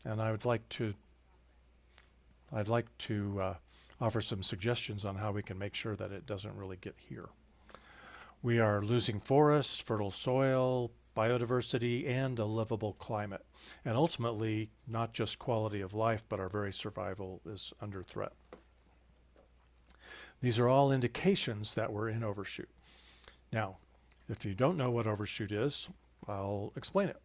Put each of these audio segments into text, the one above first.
and I'd like to offer some suggestions on how we can make sure that it doesn't really get here. We are losing forests, fertile soil, biodiversity, and a livable climate. And ultimately, not just quality of life, but our very survival is under threat. These are all indications that we're in overshoot. Now, if you don't know what overshoot is, I'll explain it.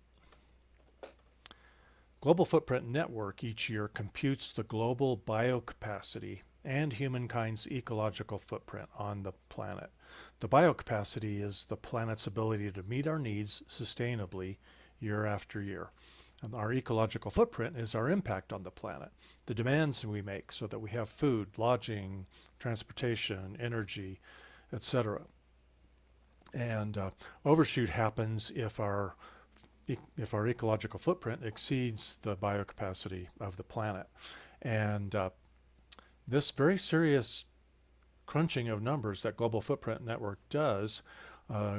Global Footprint Network each year computes the global biocapacity and humankind's ecological footprint on the planet. The biocapacity is the planet's ability to meet our needs sustainably year after year. And our ecological footprint is our impact on the planet, the demands we make so that we have food, lodging, transportation, energy, etc. And overshoot happens if our ecological footprint exceeds the biocapacity of the planet. And this very serious crunching of numbers that Global Footprint Network does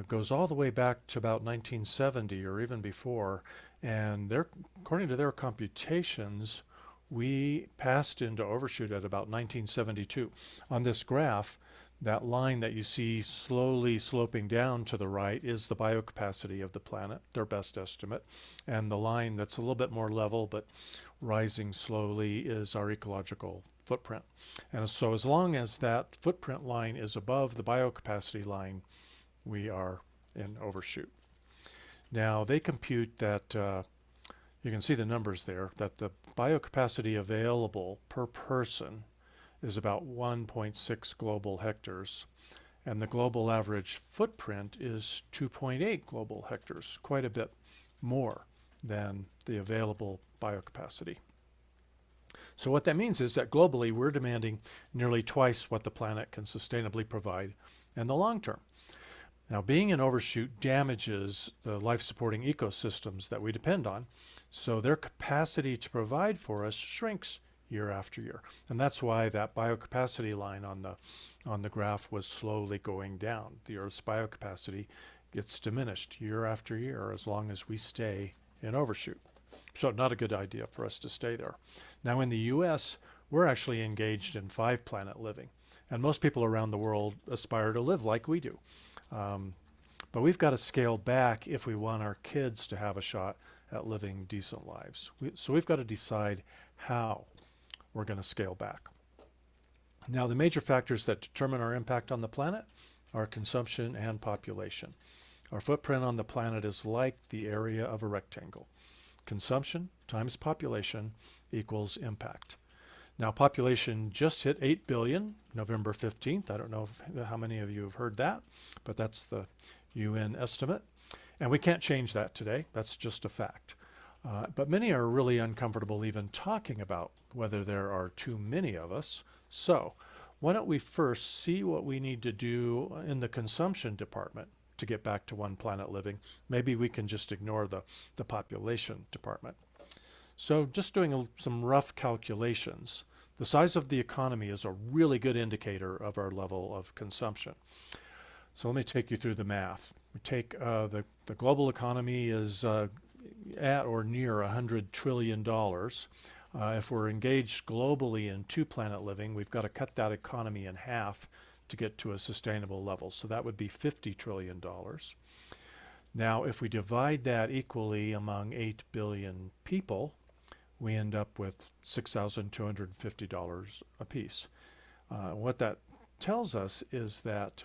goes all the way back to about 1970 or even before. And according to their computations, we passed into overshoot at about 1972. On this graph, that line that you see slowly sloping down to the right is the biocapacity of the planet, their best estimate. And the line that's a little bit more level but rising slowly is our ecological footprint. And so as long as that footprint line is above the biocapacity line, we are in overshoot. Now they compute that, you can see the numbers there, that the biocapacity available per person is about 1.6 global hectares, and the global average footprint is 2.8 global hectares, quite a bit more than the available biocapacity. So what that means is that globally we're demanding nearly twice what the planet can sustainably provide in the long term. Now, being in overshoot damages the life-supporting ecosystems that we depend on, so their capacity to provide for us shrinks year after year. And that's why that biocapacity line on the graph was slowly going down. The Earth's biocapacity gets diminished year after year as long as we stay in overshoot. So not a good idea for us to stay there. Now in the US, we're actually engaged in 5-planet living. And most people around the world aspire to live like we do. But we've got to scale back if we want our kids to have a shot at living decent lives. So we've got to decide how we're going to scale back. Now, the major factors that determine our impact on the planet are consumption and population. Our footprint on the planet is like the area of a rectangle. Consumption times population equals impact. Now, population just hit 8 billion November 15th. I don't know how many of you have heard that, but that's the UN estimate. And we can't change that today. That's just a fact. But many are really uncomfortable even talking about whether there are too many of us. So why don't we first see what we need to do in the consumption department to get back to 1-planet living. Maybe we can just ignore the population department. So just doing some rough calculations, the size of the economy is a really good indicator of our level of consumption. So let me take you through the math. We take the global economy is at or near $100 trillion. If we're engaged globally in 2-planet living, we've got to cut that economy in half to get to a sustainable level. So that would be $50 trillion. Now, if we divide that equally among 8 billion people, we end up with $6,250 a piece. What that tells us is that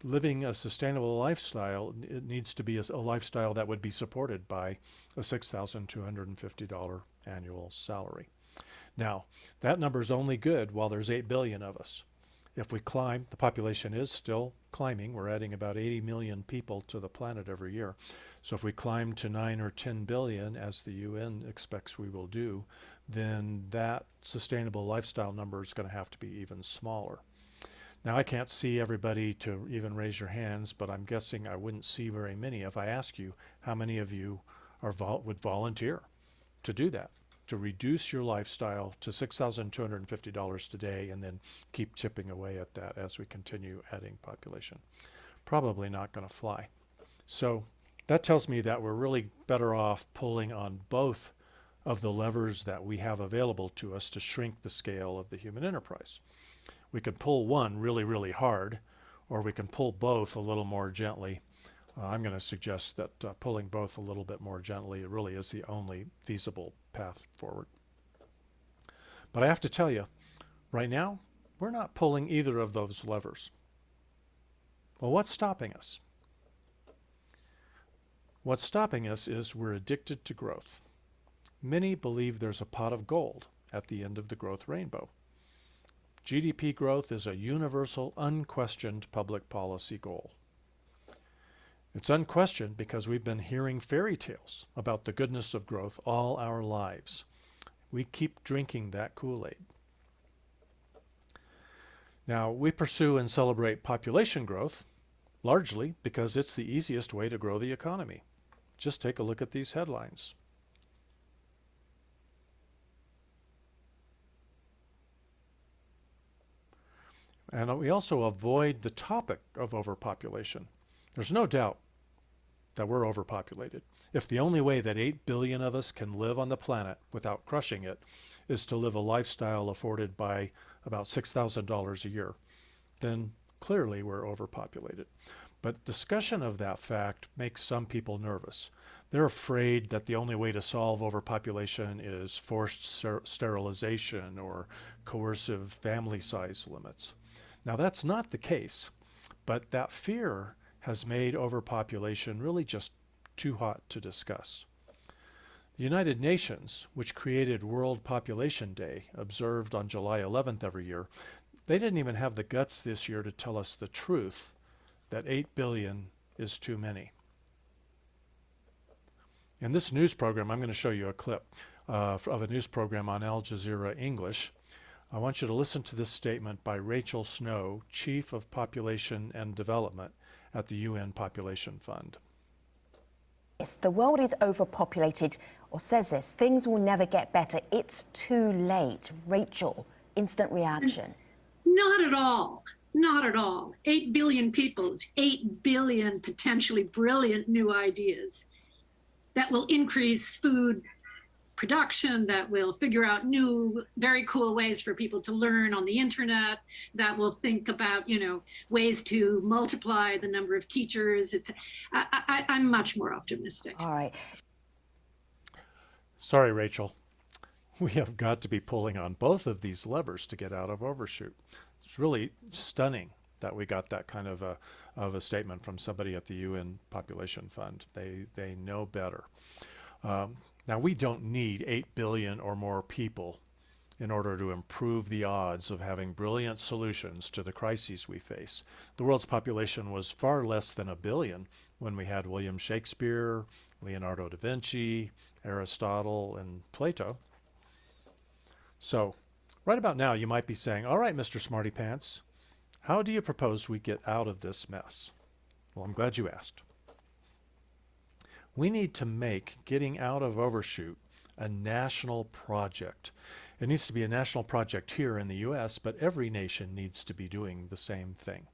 living a sustainable lifestyle, it needs to be a lifestyle that would be supported by a $6,250 annual salary. Now, that number is only good while there's 8 billion of us. If we climb, the population is still climbing. We're adding about 80 million people to the planet every year. So if we climb to 9 or 10 billion, as the UN expects we will do, then that sustainable lifestyle number is going to have to be even smaller. Now, I can't see everybody to even raise your hands, but I'm guessing I wouldn't see very many if I ask you how many of you would volunteer to do that, to reduce your lifestyle to $6,250 today and then keep chipping away at that as we continue adding population. Probably not going to fly. So that tells me that we're really better off pulling on both of the levers that we have available to us to shrink the scale of the human enterprise. We can pull one really, really hard, or we can pull both a little more gently. I'm going to suggest that pulling both a little bit more gently really is the only feasible path forward. But I have to tell you, right now, we're not pulling either of those levers. Well, what's stopping us? What's stopping us is we're addicted to growth. Many believe there's a pot of gold at the end of the growth rainbow. GDP growth is a universal, unquestioned public policy goal. It's unquestioned because we've been hearing fairy tales about the goodness of growth all our lives. We keep drinking that Kool-Aid. Now, we pursue and celebrate population growth largely because it's the easiest way to grow the economy. Just take a look at these headlines. And we also avoid the topic of overpopulation. There's no doubt that we're overpopulated. If the only way that 8 billion of us can live on the planet without crushing it is to live a lifestyle afforded by about $6,000 a year, then clearly we're overpopulated. But discussion of that fact makes some people nervous. They're afraid that the only way to solve overpopulation is forced sterilization or coercive family size limits. Now, that's not the case, but that fear has made overpopulation really just too hot to discuss. The United Nations, which created World Population Day, observed on July 11th every year, they didn't even have the guts this year to tell us the truth that 8 billion is too many. In this news program, I'm going to show you a clip of a news program on Al Jazeera English. I want you to listen to this statement by Rachel Snow, Chief of Population and Development at the UN Population Fund. Yes, the world is overpopulated, or says this, things will never get better. It's too late. Rachel, instant reaction. Not at all. Not at all. 8 billion people is 8 billion potentially brilliant new ideas that will increase food production, that will figure out new, very cool ways for people to learn on the internet, that will think about, ways to multiply the number of teachers. I'm much more optimistic. All right. Sorry, Rachel. We have got to be pulling on both of these levers to get out of overshoot. It's really stunning that we got that kind of a statement from somebody at the UN Population Fund. They know better. Now, we don't need 8 billion or more people in order to improve the odds of having brilliant solutions to the crises we face. The world's population was far less than 1 billion when we had William Shakespeare, Leonardo da Vinci, Aristotle, and Plato. So, right about now, you might be saying, all right, Mr. Smarty Pants, how do you propose we get out of this mess? Well, I'm glad you asked. We need to make getting out of overshoot a national project. It needs to be a national project here in the U.S., but every nation needs to be doing the same thing.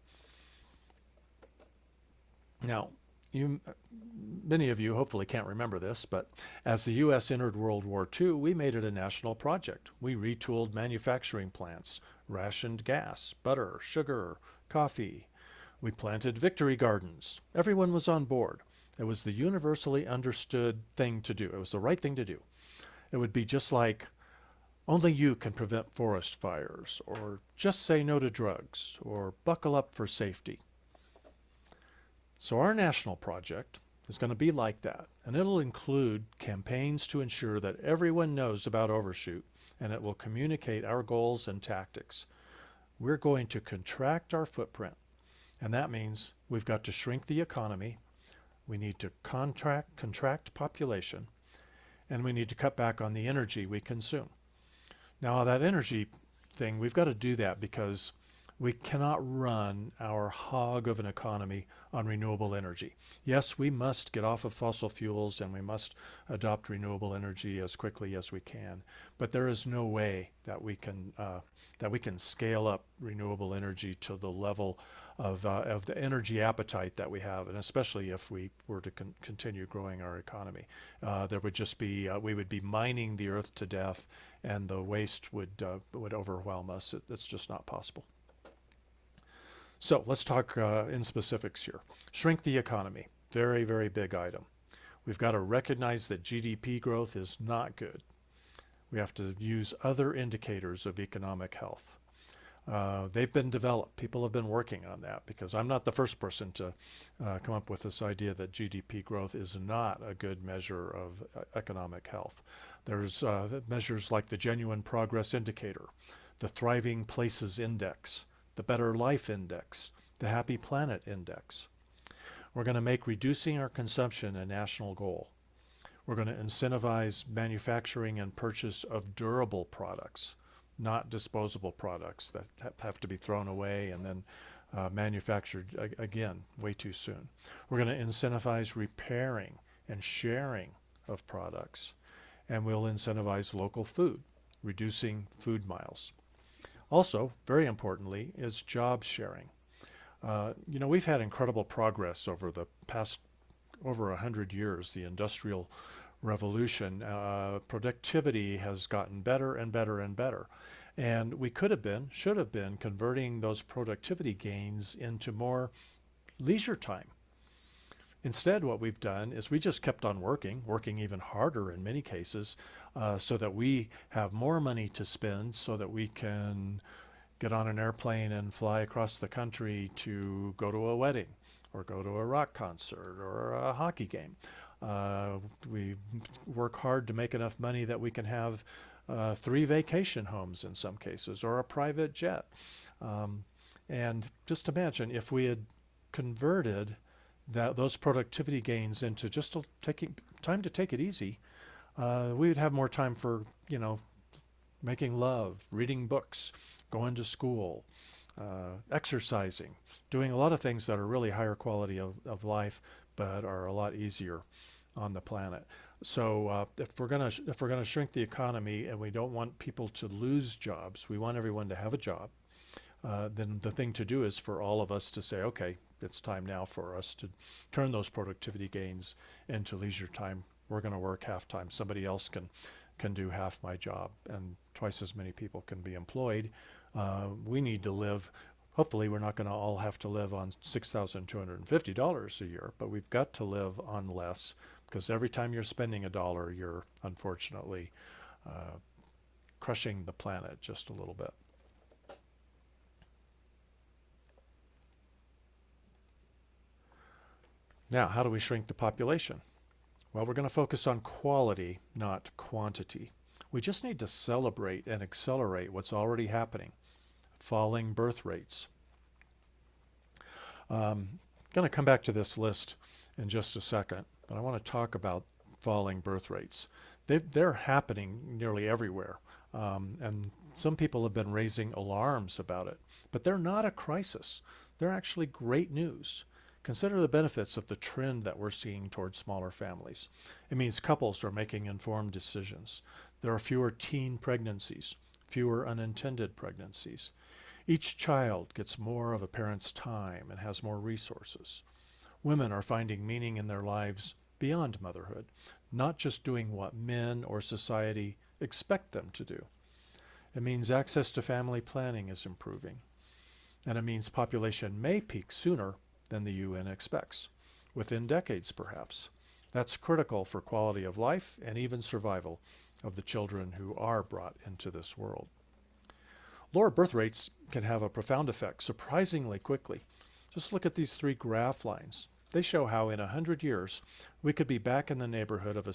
Now, many of you hopefully can't remember this, but as the U.S. entered World War II, we made it a national project. We retooled manufacturing plants, rationed gas, butter, sugar, coffee. We planted victory gardens. Everyone was on board. It was the universally understood thing to do. It was the right thing to do. It would be just like, only you can prevent forest fires, or just say no to drugs, or buckle up for safety. So our national project is going to be like that, and it'll include campaigns to ensure that everyone knows about overshoot, and it will communicate our goals and tactics. We're going to contract our footprint, and that means we've got to shrink the economy. We need to contract population, and we need to cut back on the energy we consume. Now, that energy thing, we've got to do that because We cannot run our hog of an economy on renewable energy. Yes, we must get off of fossil fuels and we must adopt renewable energy as quickly as we can. But there is no way that we can scale up renewable energy to the level of the energy appetite that we have, and especially if we were to continue growing our economy. There would just be we would be mining the earth to death, and the waste would overwhelm us. It's just not possible. So let's talk in specifics here. Shrink the economy. Very, very big item. We've got to recognize that GDP growth is not good. We have to use other indicators of economic health. They've been developed. People have been working on that, because I'm not the first person to come up with this idea that GDP growth is not a good measure of economic health. There's measures like the Genuine Progress Indicator, the Thriving Places Index, the Better Life Index, the Happy Planet Index. We're going to make reducing our consumption a national goal. We're going to incentivize manufacturing and purchase of durable products, not disposable products that have to be thrown away and then manufactured again way too soon. We're going to incentivize repairing and sharing of products, and we'll incentivize local food, reducing food miles. Also, very importantly, is job sharing. We've had incredible progress over the past over 100 years. The Industrial Revolution, productivity has gotten better and better and better. And we should have been converting those productivity gains into more leisure time. Instead, what we've done is we just kept on working even harder in many cases, so that we have more money to spend, so that we can get on an airplane and fly across the country to go to a wedding or go to a rock concert or a hockey game. We work hard to make enough money that we can have 3 vacation homes in some cases, or a private jet. And just imagine if we had converted those productivity gains into just taking time to take it easy, we would have more time for, making love, reading books, going to school, exercising, doing a lot of things that are really higher quality of life, but are a lot easier on the planet. So if we're gonna shrink the economy and we don't want people to lose jobs, we want everyone to have a job. Then the thing to do is for all of us to say, okay, it's time now for us to turn those productivity gains into leisure time. We're going to work half time. Somebody else can do half my job, and twice as many people can be employed. We need to live. Hopefully, we're not going to all have to live on $6,250 a year, but we've got to live on less, because every time you're spending a dollar, you're unfortunately crushing the planet just a little bit. Now, how do we shrink the population? Well, we're going to focus on quality, not quantity. We just need to celebrate and accelerate what's already happening. Falling birth rates. I'm going to come back to this list in just a second, but I want to talk about falling birth rates. They're happening nearly everywhere, and some people have been raising alarms about it, but they're not a crisis. They're actually great news. Consider the benefits of the trend that we're seeing towards smaller families. It means couples are making informed decisions. There are fewer teen pregnancies, fewer unintended pregnancies. Each child gets more of a parent's time and has more resources. Women are finding meaning in their lives beyond motherhood, not just doing what men or society expect them to do. It means access to family planning is improving. And it means population may peak sooner than the UN expects, within decades perhaps. That's critical for quality of life and even survival of the children who are brought into this world. Lower birth rates can have a profound effect surprisingly quickly. Just look at these 3 graph lines. They show how in 100 years we could be back in the neighborhood of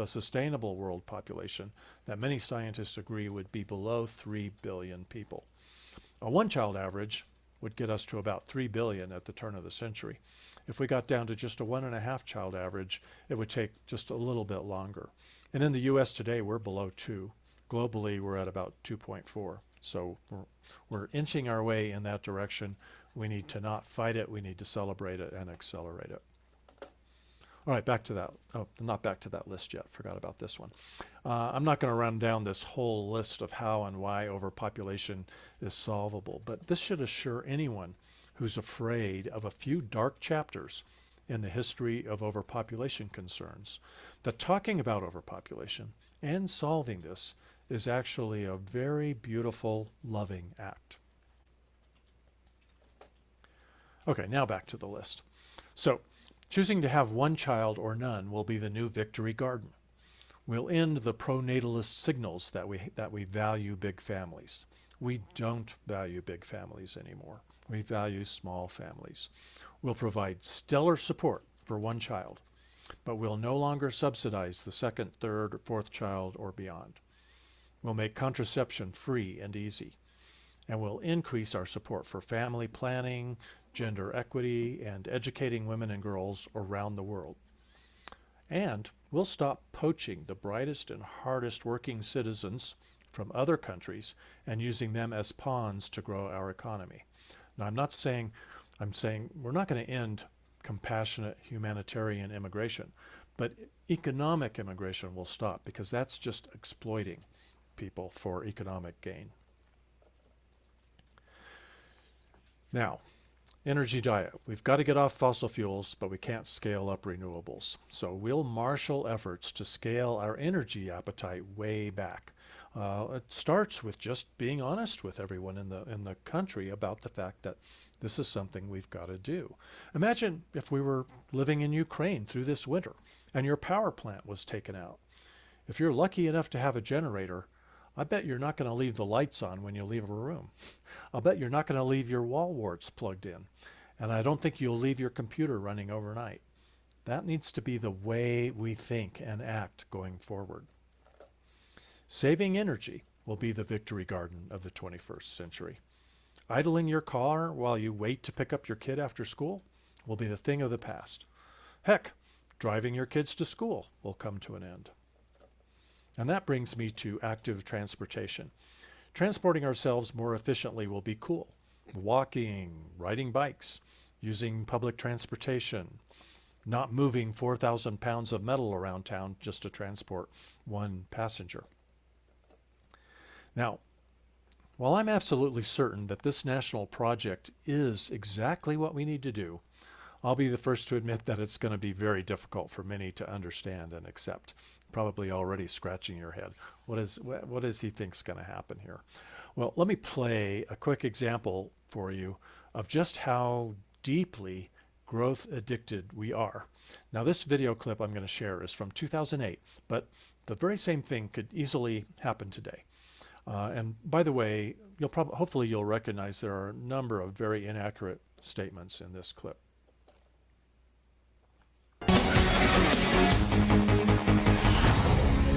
a sustainable world population that many scientists agree would be below 3 billion people. A one-child average would get us to about 3 billion at the turn of the century. If we got down to just a 1.5 child average, it would take just a little bit longer. And in the US today, we're below 2. Globally, we're at about 2.4. So we're inching our way in that direction. We need to not fight it. We need to celebrate it and accelerate it. All right, back to that. Oh, not back to that list yet. Forgot about this one. I'm not going to run down this whole list of how and why overpopulation is solvable, but this should assure anyone who's afraid of a few dark chapters in the history of overpopulation concerns that talking about overpopulation and solving this is actually a very beautiful, loving act. Okay, now back to the list. So, choosing to have one child or none will be the new victory garden. We'll end the pronatalist signals that we value big families. We don't value big families anymore. We value small families. We'll provide stellar support for one child, but we'll no longer subsidize the second, third, or fourth child or beyond. We'll make contraception free and easy, and we'll increase our support for family planning, gender equity, and educating women and girls around the world. And we'll stop poaching the brightest and hardest working citizens from other countries and using them as pawns to grow our economy. Now, I'm saying we're not going to end compassionate humanitarian immigration, but economic immigration will stop because that's just exploiting people for economic gain. Now, energy diet. We've got to get off fossil fuels, but we can't scale up renewables. So we'll marshal efforts to scale our energy appetite way back. It starts with just being honest with everyone in the country about the fact that this is something we've got to do. Imagine if we were living in Ukraine through this winter and your power plant was taken out. If you're lucky enough to have a generator, I bet you're not going to leave the lights on when you leave a room. I'll bet you're not going to leave your wall warts plugged in. And I don't think you'll leave your computer running overnight. That needs to be the way we think and act going forward. Saving energy will be the victory garden of the 21st century. Idling your car while you wait to pick up your kid after school will be the thing of the past. Heck, driving your kids to school will come to an end. And that brings me to active transportation. Transporting ourselves more efficiently will be cool. Walking, riding bikes, using public transportation, not moving 4,000 pounds of metal around town just to transport one passenger. Now, while I'm absolutely certain that this national project is exactly what we need to do, I'll be the first to admit that it's going to be very difficult for many to understand and accept. Probably already scratching your head. What does he think's going to happen here? Well, let me play a quick example for you of just how deeply growth addicted we are. Now, this video clip I'm going to share is from 2008, but the very same thing could easily happen today. And by the way, hopefully you'll recognize there are a number of very inaccurate statements in this clip.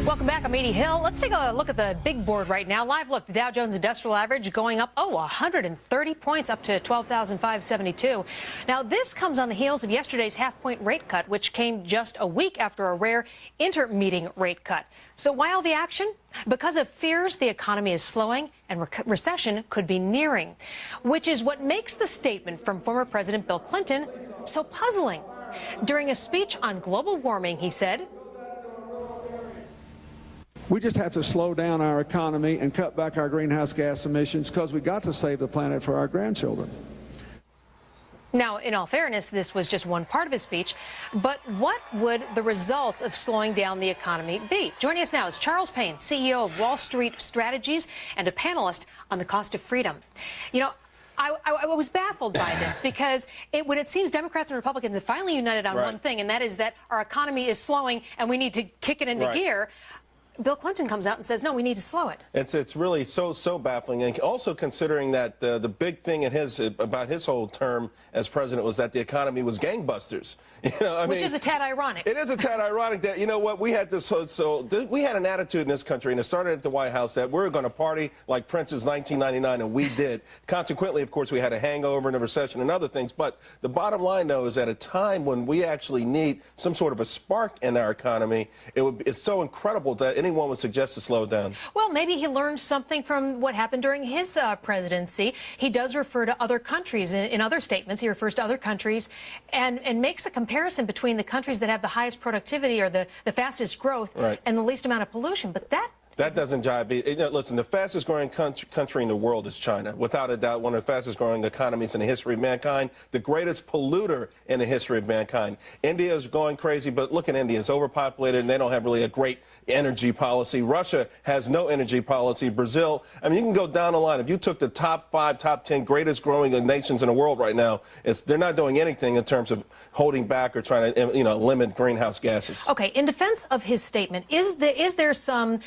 Welcome back. I'm Edie Hill. Let's take a look at the big board right now. Live look, the Dow Jones Industrial Average going up, 130 points up to 12,572. Now, this comes on the heels of yesterday's half-point rate cut, which came just a week after a rare inter-meeting rate cut. So why all the action? Because of fears the economy is slowing and recession could be nearing, which is what makes the statement from former President Bill Clinton so puzzling. During a speech on global warming, he said, we just have to slow down our economy and cut back our greenhouse gas emissions because we got to save the planet for our grandchildren. Now, in all fairness, this was just one part of his speech, but what would the results of slowing down the economy be? Joining us now is Charles Payne, CEO of Wall Street Strategies and a panelist on the cost of freedom. You know, I was baffled by this because when it seems Democrats and Republicans have finally united on one thing, and that is that our economy is slowing and we need to kick it into gear, Bill Clinton comes out and says, no, we need to slow it. It's really so baffling. And also considering that the big thing about his whole term as president was that the economy was gangbusters. You know, Which is a tad ironic. It is a tad ironic that, you know what, we had this, we had an attitude in this country, and it started at the White House, that we're going to party like Prince's 1999, and we did. Consequently, of course, we had a hangover and a recession and other things. But the bottom line, though, is at a time when we actually need some sort of a spark in our economy, it's so incredible that, and anyone would suggest to slow down. Well, maybe he learned something from what happened during his presidency. He does refer to other countries in other statements. He refers to other countries and makes a comparison between the countries that have the highest productivity or the fastest growth and the least amount of pollution. But that doesn't jive. Listen, the fastest growing country in the world is China. Without a doubt, one of the fastest growing economies in the history of mankind, the greatest polluter in the history of mankind. India is going crazy, but look at India. It's overpopulated, and they don't have really a great energy policy. Russia has no energy policy. Brazil, I mean, you can go down the line. If you took the top 5, top 10 greatest growing nations in the world right now, they're not doing anything in terms of holding back or trying to, limit greenhouse gases. Okay, in defense of his statement, is there some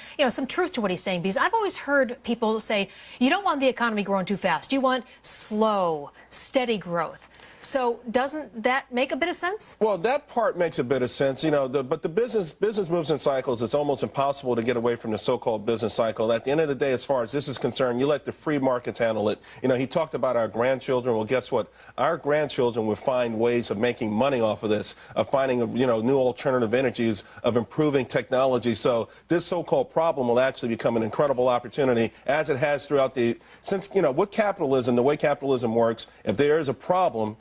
truth to what he's saying? Because I've always heard people say, you don't want the economy growing too fast. You want slow, steady growth. So doesn't that make a bit of sense? Well, that part makes a bit of sense, but the business moves in cycles. It's almost impossible to get away from the so-called business cycle. At the end of the day, as far as this is concerned, you let the free markets handle it. He talked about our grandchildren. Well, guess what? Our grandchildren will find ways of making money off of this, of finding, new alternative energies, of improving technology. So this so-called problem will actually become an incredible opportunity, as it has throughout with capitalism, the way capitalism works, if there is a problem,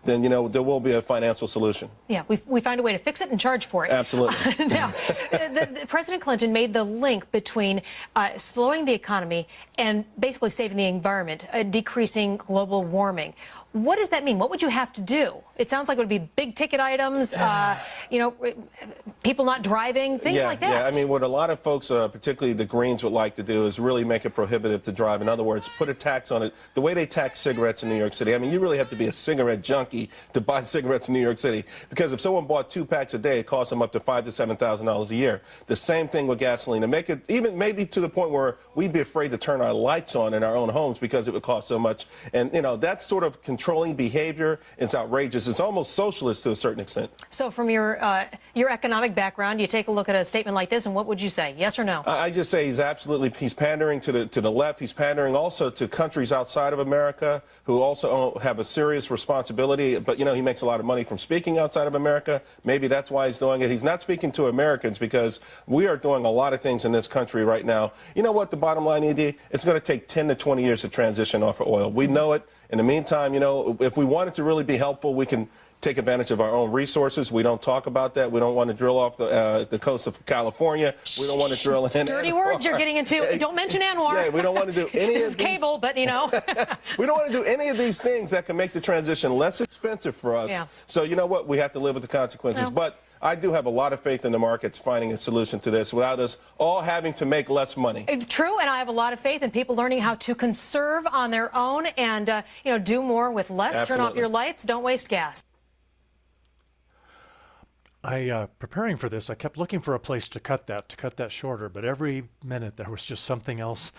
then, there will be a financial solution. Yeah, we find a way to fix it and charge for it. Absolutely. Now, President Clinton made the link between slowing the economy and basically saving the environment, decreasing global warming. What does that mean? What would you have to do? It sounds like it would be big ticket items, people not driving, things like that. Yeah, I mean, what a lot of folks, particularly the Greens, would like to do is really make it prohibitive to drive. In other words, put a tax on it. The way they tax cigarettes in New York City, I mean, you really have to be a cigarette junkie to buy cigarettes in New York City, because if someone bought 2 packs a day, it costs them up to $5,000 to $7,000 a year. The same thing with gasoline, to make it even maybe to the point where we'd be afraid to turn our lights on in our own homes because it would cost so much. And, that sort of controlling behavior is outrageous. It's almost socialist to a certain extent. So from your economic background, you take a look at a statement like this, and what would you say? Yes or no? I just say he's pandering to the left. He's pandering also to countries outside of America who also have a serious responsibility. But, he makes a lot of money from speaking outside of America. Maybe that's why he's doing it. He's not speaking to Americans because we are doing a lot of things in this country right now. You know what the bottom line is? It's going to take 10 to 20 years to transition off of oil. We know it. In the meantime, if we wanted to really be helpful, we can take advantage of our own resources. We don't talk about that. We don't want to drill off the coast of California. We don't want to drill in. Dirty words you're getting into. Don't mention Anwar. Yeah, we don't want to do any this of these. This is cable, but we don't want to do any of these things that can make the transition less expensive for us. Yeah. So you know what? We have to live with the consequences. Well, but I do have a lot of faith in the markets finding a solution to this without us all having to make less money. True, and I have a lot of faith in people learning how to conserve on their own and, do more with less. Absolutely. Turn off your lights. Don't waste gas. Preparing for this, I kept looking for a place to cut that shorter, but every minute there was just something else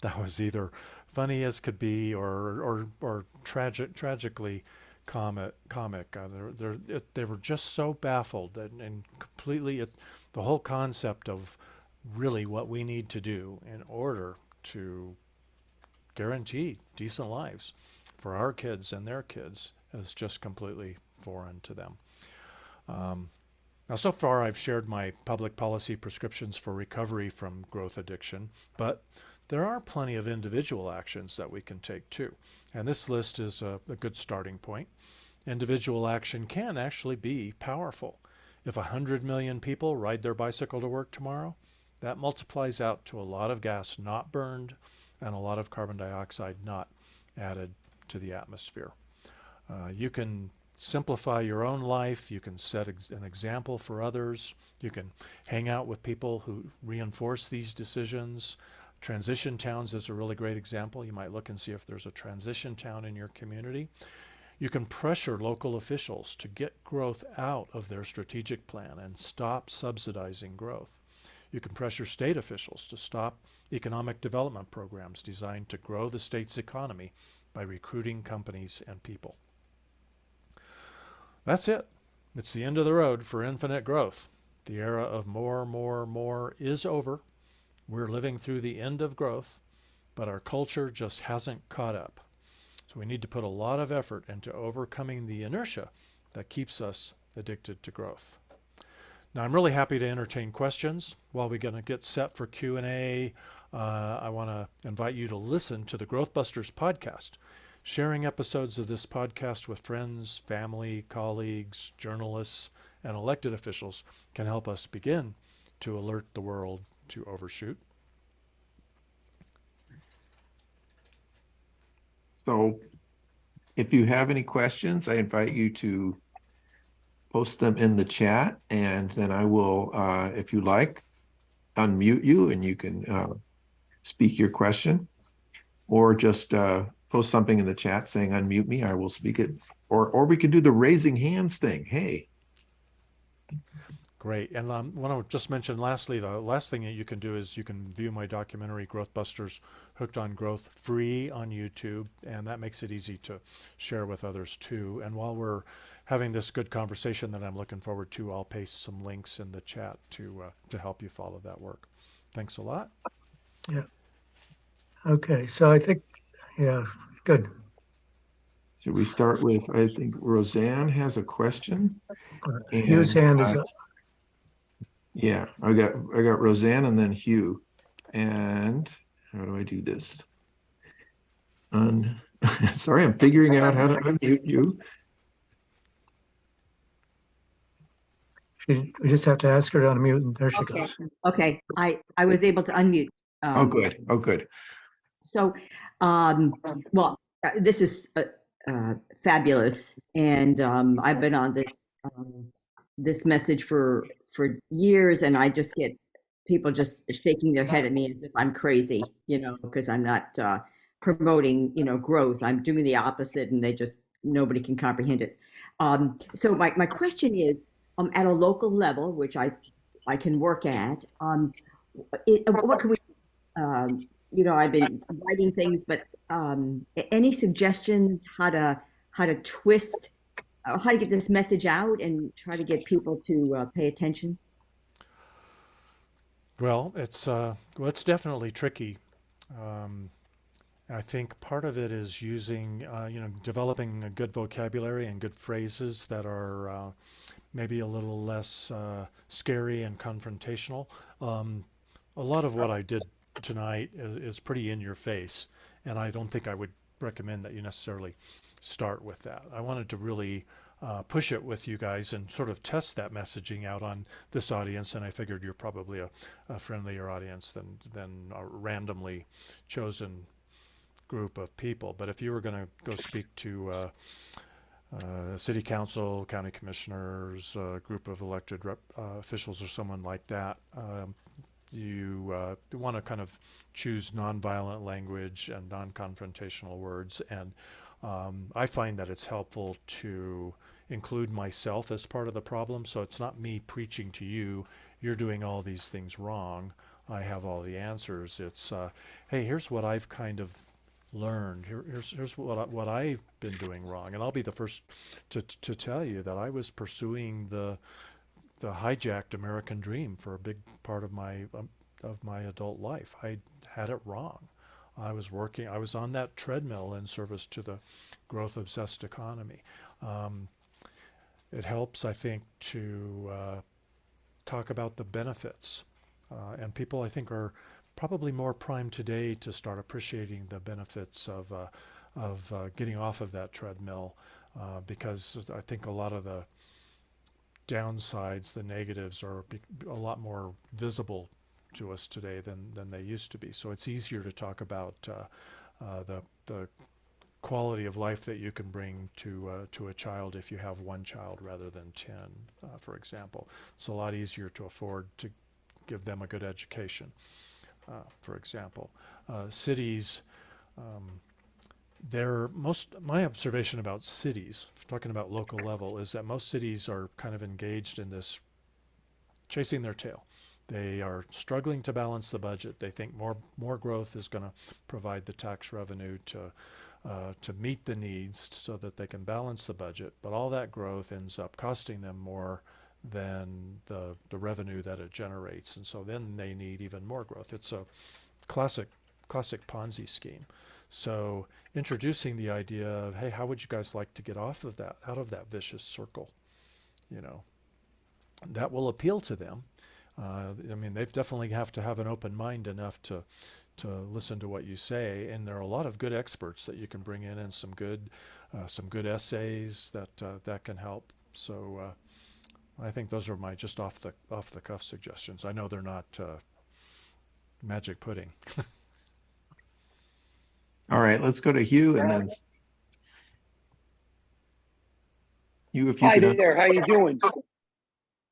that was either funny as could be or tragically comic. They were just so baffled and completely the whole concept of really what we need to do in order to guarantee decent lives for our kids and their kids is just completely foreign to them. Now, so far, I've shared my public policy prescriptions for recovery from growth addiction, but there are plenty of individual actions that we can take too. And this list is a good starting point. Individual action can actually be powerful. If 100 million people ride their bicycle to work tomorrow, that multiplies out to a lot of gas not burned and a lot of carbon dioxide not added to the atmosphere. You can simplify your own life. You can set an example for others. You can hang out with people who reinforce these decisions. Transition towns is a really great example. You might look and see if there's a transition town in your community. You can pressure local officials to get growth out of their strategic plan and stop subsidizing growth. You can pressure state officials to stop economic development programs designed to grow the state's economy by recruiting companies and people. That's it. It's the end of the road for infinite growth. The era of more is over. We're living through the end of growth, but our culture just hasn't caught up. So we need to put a lot of effort into overcoming the inertia that keeps us addicted to growth. Now, I'm really happy to entertain questions. While we're going to get set for Q&A, I want to invite you to listen to the Growth Busters podcast. Sharing episodes of this podcast with friends, family, colleagues, journalists, and elected officials can help us begin to alert the world to overshoot. So if you have any questions, I invite you to post them in the chat, and then I will, if you like, unmute you and you can speak your question, or just post something in the chat saying unmute me, I will speak it, or we could do the raising hands thing. Hey. Great. And I want to just mention lastly, the last thing that you can do is you can view my documentary, Growth Busters, Hooked on Growth, free on YouTube, and that makes it easy to share with others too. And while we're having this good conversation that I'm looking forward to, I'll paste some links in the chat to help you follow that work. Thanks a lot. Yeah. Okay. So I think, yeah, good. Should we start with, I think Roseanne has a question. Hugh's hand is up. Yeah, I got Roseanne and then Hugh. And how do I do this? Sorry, I'm figuring out how to unmute you. We just have to ask her to unmute, and there she goes. Okay. I was able to unmute. Oh, good. Oh, good. So, well, this is fabulous, and I've been on this message for years, and I just get people just shaking their head at me as if I'm crazy, because I'm not promoting, growth. I'm doing the opposite, and nobody can comprehend it. So my question is, at a local level, which I can work at, what can we, I've been writing things, but any suggestions how to twist, how to get this message out and try to get people to pay attention? Well, it's definitely tricky. I think part of it is using, developing a good vocabulary and good phrases that are maybe a little less scary and confrontational. A lot of what I did tonight is pretty in your face, and I don't think I would recommend that you necessarily start with that. I wanted to really push it with you guys and sort of test that messaging out on this audience, and I figured you're probably a friendlier audience than a randomly chosen group of people. But if you were going to go speak to city council, county commissioners, a group of elected officials or someone like that, you want to kind of choose nonviolent language and non-confrontational words. And I find that it's helpful to include myself as part of the problem. So it's not me preaching to you, you're doing all these things wrong, I have all the answers. It's, hey, here's what I've kind of learned. Here's what I've been doing wrong. And I'll be the first to tell you that I was pursuing the hijacked American dream for a big part of my adult life. I had it wrong. I was on that treadmill in service to the growth obsessed economy. It helps, I think, to talk about the benefits. And people, I think, are probably more primed today to start appreciating the benefits of getting off of that treadmill, because I think a lot of the downsides, the negatives, are a lot more visible to us today than they used to be. So it's easier to talk about the quality of life that you can bring to a child if you have one child rather than 10, for example. It's a lot easier to afford to give them a good education, for example. Cities, my observation about cities, talking about local level, is that most cities are kind of engaged in this chasing their tail. They are struggling to balance the budget. They think more growth is going to provide the tax revenue to meet the needs so that they can balance the budget. But all that growth ends up costing them more than the revenue that it generates. And so then they need even more growth. It's a classic Ponzi scheme. So introducing the idea of, hey, how would you guys like to get out of that vicious circle, that will appeal to them. I mean, they definitely have to have an open mind enough to listen to what you say, and there are a lot of good experts that you can bring in, and some good essays that can help. So I think those are my just off the cuff suggestions. I know they're not magic pudding. All right, let's go to Hugh, and then Hugh, if you Hi could. there, how you doing?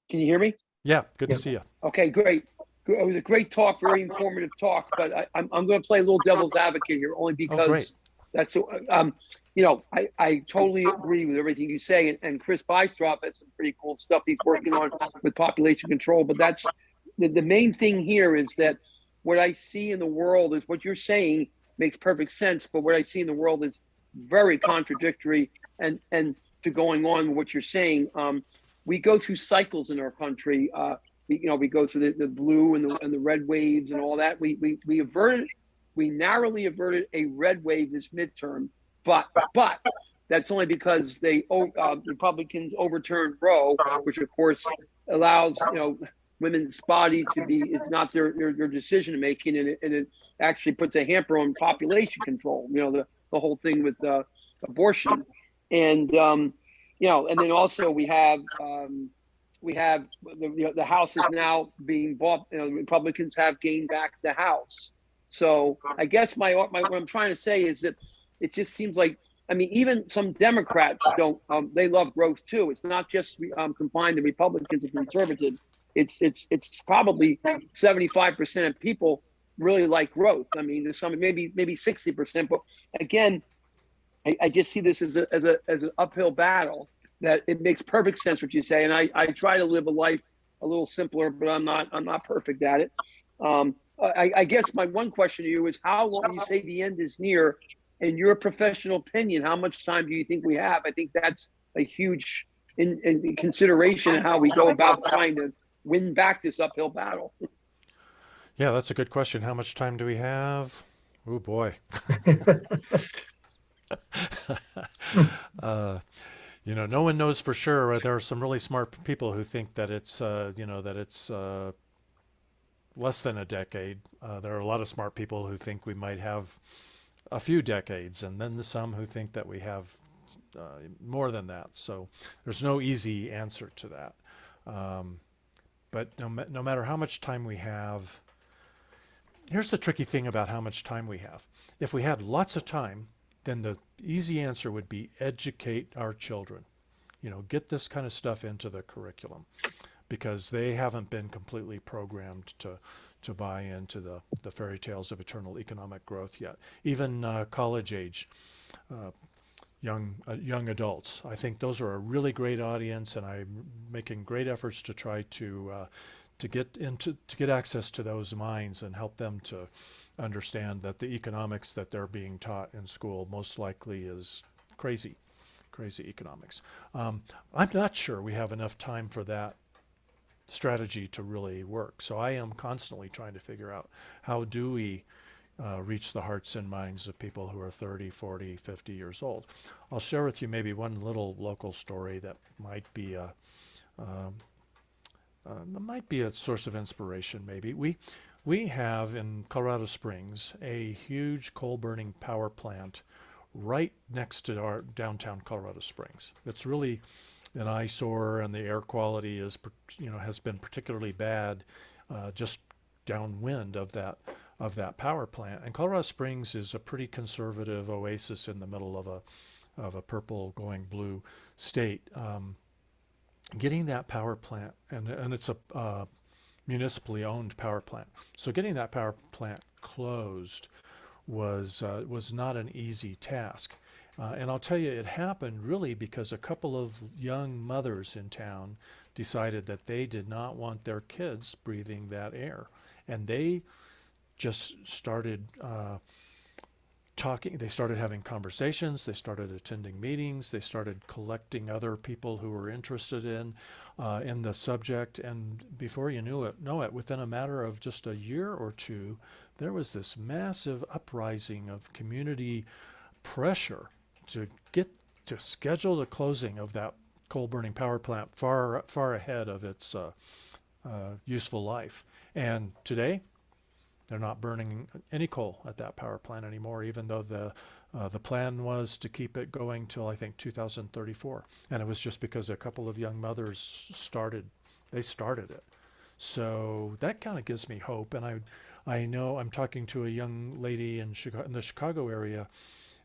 Can you hear me? Yeah, good Yeah. to see you. Okay, great. It was a great talk, very informative talk. But I'm going to play a little devil's advocate here, only Oh, great. because that's I totally agree with everything you say. And Chris Bystrop has some pretty cool stuff he's working on with population control. But that's the main thing here is that what I see in the world is what you're saying makes perfect sense. But what I see in the world is very contradictory and to going on with what you're saying. We go through cycles in our country. We go through the blue and the red waves and all that. We narrowly averted a red wave this midterm, but that's only because Republicans overturned Roe, which of course allows women's bodies to be. It's not their decision making, and it actually puts a hamper on population control. The whole thing with abortion, and and then also we have the House is now being bought. The Republicans have gained back the House. So I guess what I'm trying to say is that it just seems like, I mean, even some Democrats don't. They love growth too. It's not just confined to Republicans and conservatives. It's probably 75% of people really like growth. I mean, there's some maybe 60%, but again, I just see this as an uphill battle. That it makes perfect sense what you say, and I try to live a life a little simpler, but I'm not perfect at it. I guess my one question to you is, how long you say the end is near? In your professional opinion, how much time do you think we have? I think that's a huge in consideration of how we go about trying to win back this uphill battle. Yeah, that's a good question. How much time do we have? Oh boy. No one knows for sure. There are some really smart people who think that it's less than a decade. There are a lot of smart people who think we might have a few decades, and then some who think that we have more than that. So there's no easy answer to that. But no matter how much time we have, here's the tricky thing about how much time we have. If we had lots of time, then the easy answer would be educate our children. Get this kind of stuff into the curriculum, because they haven't been completely programmed to buy into the fairy tales of eternal economic growth yet. Even college age young adults. I think those are a really great audience, and I'm making great efforts to try to get access to those minds and help them to understand that the economics that they're being taught in school most likely is crazy economics. I'm not sure we have enough time for that strategy to really work. So I am constantly trying to figure out, how do we reach the hearts and minds of people who are 30, 40, 50 years old. I'll share with you maybe one little local story that might be a source of inspiration. Maybe we have in Colorado Springs a huge coal-burning power plant right next to our downtown Colorado Springs. It's really an eyesore, and the air quality has been particularly bad just downwind of that power plant. And Colorado Springs is a pretty conservative oasis in the middle of a purple going blue state. Getting that power plant, and it's a municipally owned power plant, so getting that power plant closed was not an easy task. And I'll tell you, it happened really because a couple of young mothers in town decided that they did not want their kids breathing that air. And they just started talking. They started having conversations. They started attending meetings. They started collecting other people who were interested in the subject. And before you know it, within a matter of just a year or two, there was this massive uprising of community pressure to schedule the closing of that coal burning power plant far ahead of its useful life. And today, they're not burning any coal at that power plant anymore, even though the plan was to keep it going till I think 2034. And it was just because a couple of young mothers started it. So that kind of gives me hope. And I know I'm talking to a young lady in the Chicago area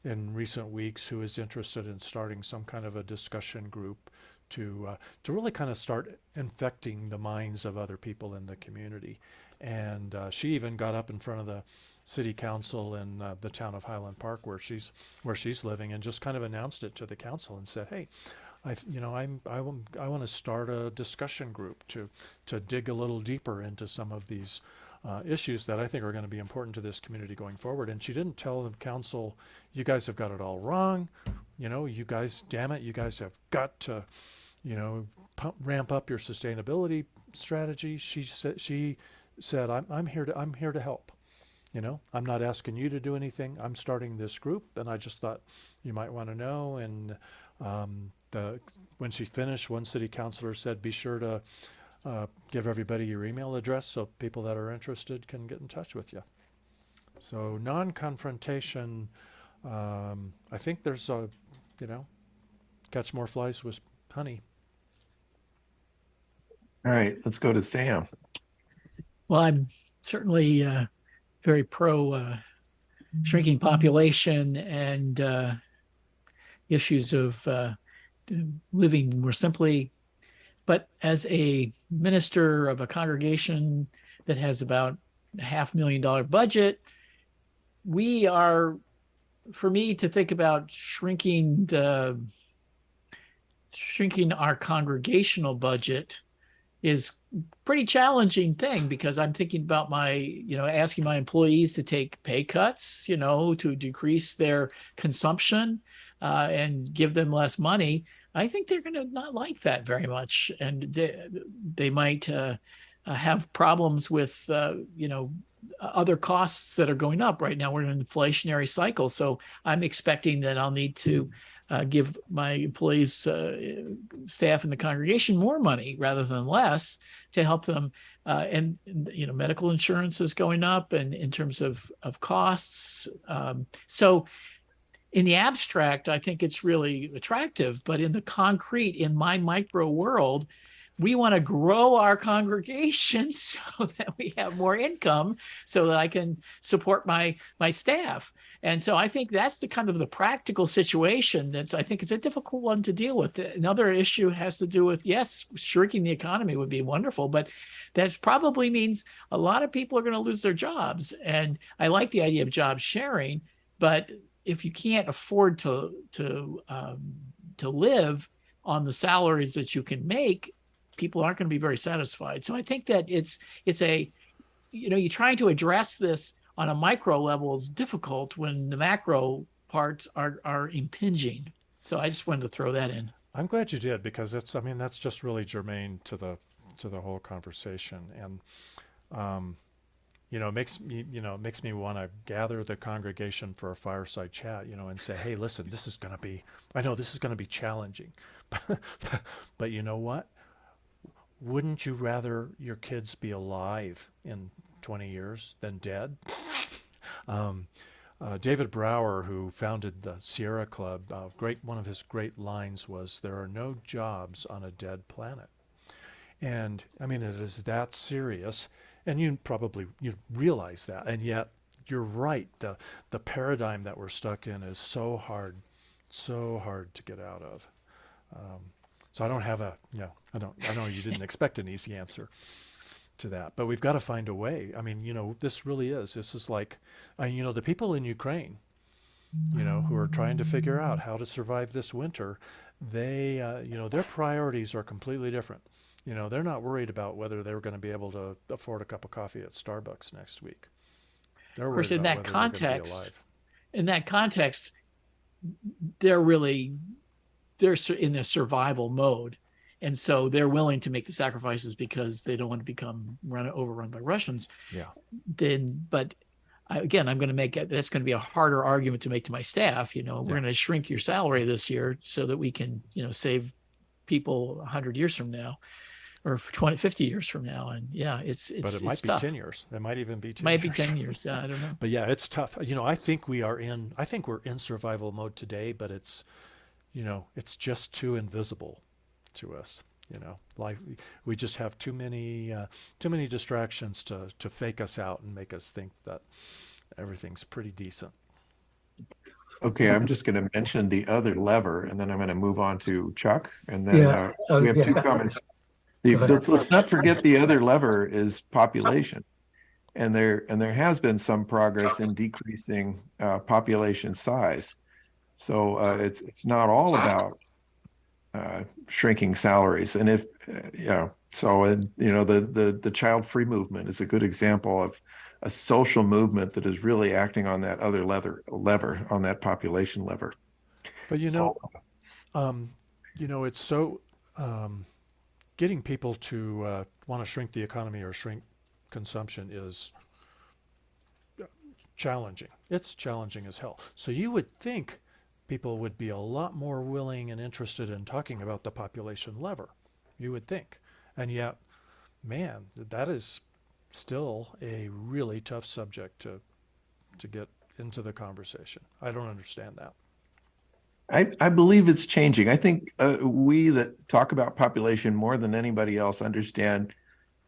in recent weeks who is interested in starting some kind of a discussion group to really kind of start infecting the minds of other people in the community. And she even got up in front of the city council in the town of Highland Park where she's living, and just kind of announced it to the council and said, "Hey, I want to start a discussion group to dig a little deeper into some of these issues that I think are going to be important to this community going forward." And she didn't tell the council, "You guys have got it all wrong. You guys, damn it, you guys have got to, ramp up your sustainability strategy." She said, I'm here to help. I'm not asking you to do anything. I'm starting this group, and I just thought you might want to know." And when she finished, one city councilor said, "Be sure to give everybody your email address so people that are interested can get in touch with you." So non-confrontation, I think there's catch more flies with honey. All right, let's go to Sam. Well, I'm certainly very pro shrinking population and issues of living more simply. But as a minister of a congregation that has about a $500,000 budget, for me to think about shrinking our congregational budget is pretty challenging thing, because I'm thinking about asking my employees to take pay cuts, to decrease their consumption and give them less money. I think they're going to not like that very much. And they might have problems with, other costs that are going up right now. We're in an inflationary cycle. So I'm expecting that I'll need to give my employees, staff in the congregation more money rather than less to help them. And medical insurance is going up, and in terms of costs. So in the abstract, I think it's really attractive, but in the concrete, in my micro world, we want to grow our congregation so that we have more income, so that I can support my staff. And so I think that's the kind of the practical situation I think it's a difficult one to deal with. Another issue has to do with, yes, shrinking the economy would be wonderful, but that probably means a lot of people are going to lose their jobs. And I like the idea of job sharing, but if you can't afford to live on the salaries that you can make, people aren't going to be very satisfied. So I think that it's you're trying to address this on a micro level is difficult when the macro parts are impinging. So I just wanted to throw that in. I'm glad you did, because that's just really germane to the whole conversation. And it makes me want to gather the congregation for a fireside chat, and say, "Hey, listen, I know this is going to be challenging, but you know what? Wouldn't you rather your kids be alive in 20 years than dead?" David Brower, who founded the Sierra Club, one of his great lines was, "There are no jobs on a dead planet." And it is that serious, and you realize that, and yet you're right. The paradigm that we're stuck in is so hard to get out of. So I don't have I know you didn't expect an easy answer to that, but we've got to find a way. This is like, the people in Ukraine, who are trying to figure out how to survive this winter, they, their priorities are completely different. They're not worried about whether they're going to be able to afford a cup of coffee at Starbucks next week. They're worried about whether they're going to be alive. In that context, they're in a survival mode. And so they're willing to make the sacrifices because they don't want to become overrun by Russians. Yeah. But again, I'm going to that's going to be a harder argument to make to my staff. We're going to shrink your salary this year so that we can, save people 100 years from now, or 20, 50 years from now. And yeah, But it might be tough. 10 years. It might even be 10 Might be years. 10 years. Yeah, I don't know. But yeah, it's tough. I think we're in survival mode today, but it's just too invisible to us. Life, we just have too many distractions to fake us out and make us think that everything's pretty decent. Okay, I'm just going to mention the other lever, and then I'm going to move on to Chuck, and then we have two comments. Let's not forget the other lever is population, and there has been some progress in decreasing population size. So it's not all about shrinking salaries, and if the child-free movement is a good example of a social movement that is really acting on that other lever on that population lever. But it's so getting people to want to shrink the economy or shrink consumption is challenging. It's challenging as hell. So you would think people would be a lot more willing and interested in talking about the population lever. You would think. And yet, man, that is still a really tough subject to get into the conversation. I don't understand that. I believe it's changing. I think we that talk about population more than anybody else understand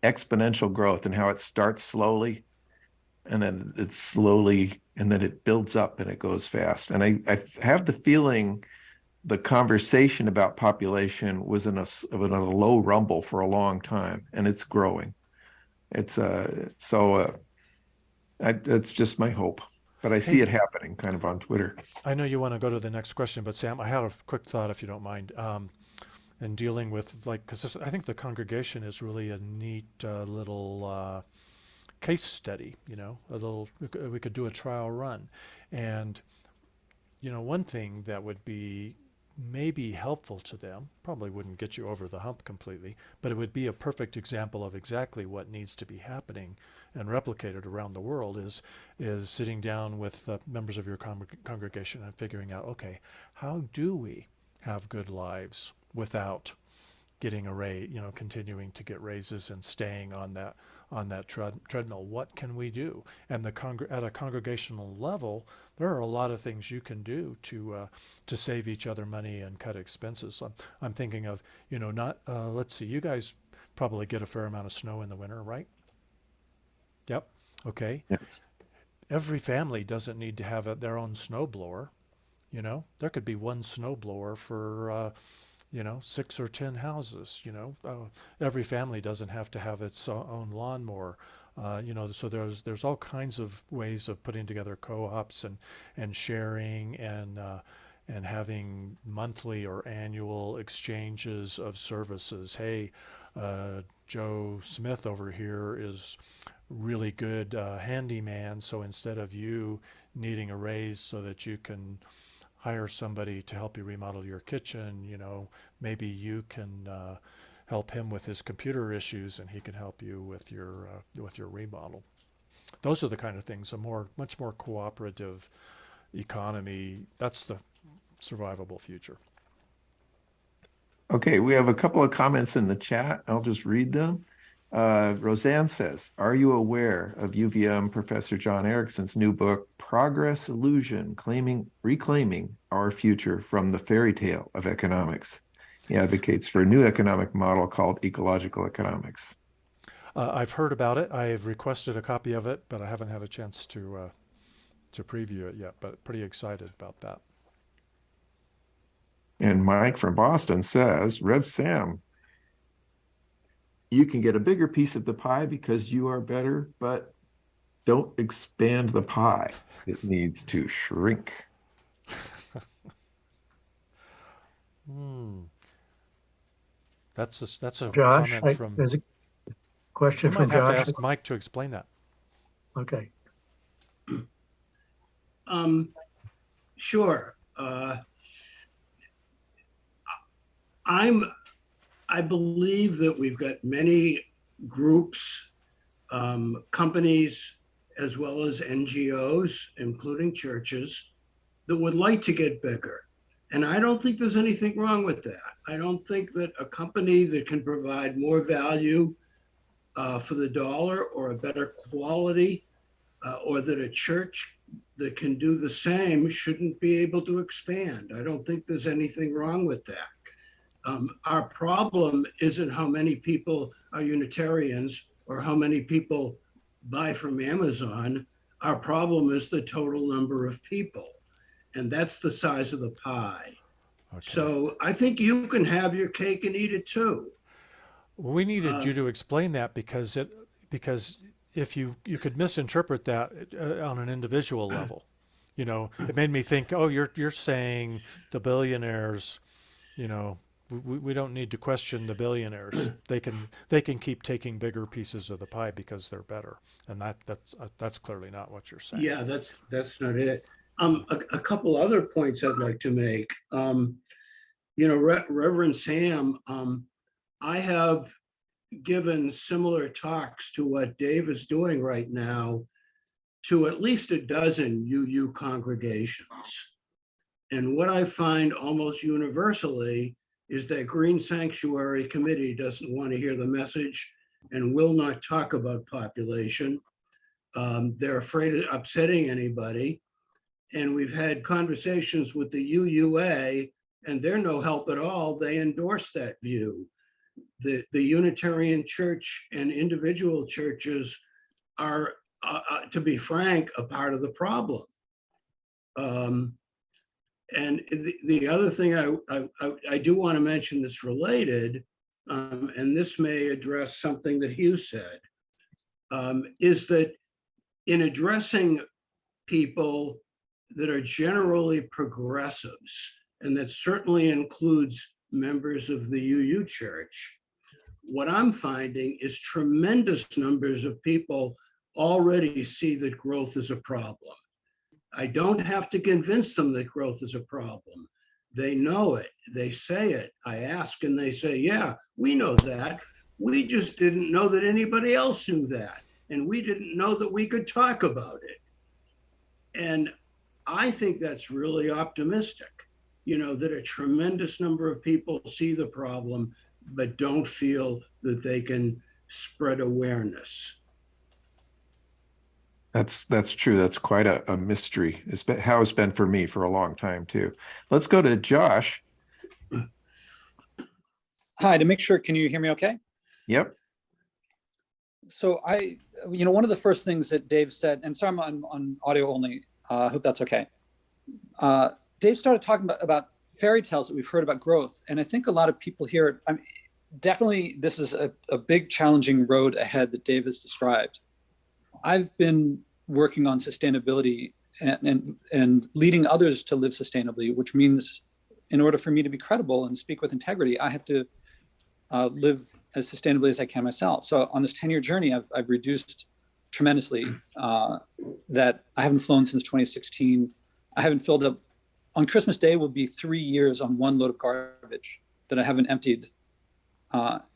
exponential growth and how it starts slowly, and then it's slowly, and then it builds up and it goes fast. And I have the feeling the conversation about population was in a low rumble for a long time, and it's growing. It's that's just my hope. But I see it happening kind of on Twitter. I know you want to go to the next question, but Sam, I had a quick thought, if you don't mind, in dealing with, because I think the congregation is really a neat little case study. We could do a trial run, and one thing that would be maybe helpful to them, probably wouldn't get you over the hump completely, but it would be a perfect example of exactly what needs to be happening and replicated around the world is sitting down with members of your congregation and figuring out, okay, how do we have good lives without getting continuing to get raises and staying on that treadmill? What can we do? And at a congregational level, there are a lot of things you can do to save each other money and cut expenses. I'm thinking of, let's see, you guys probably get a fair amount of snow in the winter, right? Yep. Okay. Yes. Every family doesn't need to have their own snow blower. There could be one snow blower for 6 or 10 houses. Every family doesn't have to have its own lawnmower. So there's all kinds of ways of putting together co-ops and sharing and having monthly or annual exchanges of services. Hey, Joe Smith over here is really good handyman, so instead of you needing a raise so that you can hire somebody to help you remodel your kitchen, maybe you can help him with his computer issues and he can help you with your remodel. Those are the kind of things, much more cooperative economy. That's the survivable future. Okay, we have a couple of comments in the chat. I'll just read them. Roseanne says, are you aware of UVM Professor John Erickson's new book, Progress Illusion, Reclaiming Our Future from the Fairy Tale of Economics? He advocates for a new economic model called ecological economics. I've heard about it. I've requested a copy of it, but I haven't had a chance to preview it yet, but pretty excited about that. And Mike from Boston says, Rev Sam, you can get a bigger piece of the pie because you are better, but don't expand the pie. It needs to shrink. That's a Josh, comment from. there's a question You from might have Josh. to ask Mike to explain that. Okay. Sure. I believe that we've got many groups, companies, as well as NGOs, including churches, that would like to get bigger. And I don't think there's anything wrong with that. I don't think that a company that can provide more value for the dollar or a better quality, or that a church that can do the same shouldn't be able to expand. I don't think there's anything wrong with that. Our problem isn't how many people are Unitarians or how many people buy from Amazon. Our problem is the total number of people, and that's the size of the pie. Okay. So I think you can have your cake and eat it too. We needed you to explain that because if you could misinterpret that on an individual level. You know, it made me think, oh, you're saying the billionaires, you know, we don't need to question the billionaires. They can keep taking bigger pieces of the pie because they're better, and that's clearly not what you're saying. Yeah, that's not it. A couple other points I'd like to make. You know, Reverend Sam, I have given similar talks to what Dave is doing right now to at least a dozen UU congregations. And what I find almost universally is that Green Sanctuary Committee doesn't want to hear the message and will not talk about population. They're afraid of upsetting anybody. And we've had conversations with the UUA, and they're no help at all. They endorse that view. The Unitarian Church and individual churches are, to be frank, a part of the problem. And the other thing I do want to mention that's related, and this may address something that Hugh said, is that in addressing people that are generally progressives, and that certainly includes members of the UU Church, what I'm finding is tremendous numbers of people already see that growth is a problem. I don't have to convince them that growth is a problem. They know it, they say it. I ask and they say, yeah, we know that. We just didn't know that anybody else knew that. And we didn't know that we could talk about it. And I think that's really optimistic, you know, that a tremendous number of people see the problem, but don't feel that they can spread awareness. That's true. That's quite a mystery. It's been how it's been for me for a long time too. Let's go to Josh. Hi, to make sure, can you hear me okay? Yep. So one of the first things that Dave said, and sorry, I'm on audio only. I hope that's okay. Dave started talking about fairy tales that we've heard about growth. And I think a lot of people here, definitely this is a big challenging road ahead that Dave has described. I've been working on sustainability and leading others to live sustainably, which means in order for me to be credible and speak with integrity, I have to live as sustainably as I can myself. So on this 10-year journey, I've reduced tremendously. That I haven't flown since 2016. I haven't filled up. On Christmas Day will be 3 years on one load of garbage that I haven't emptied.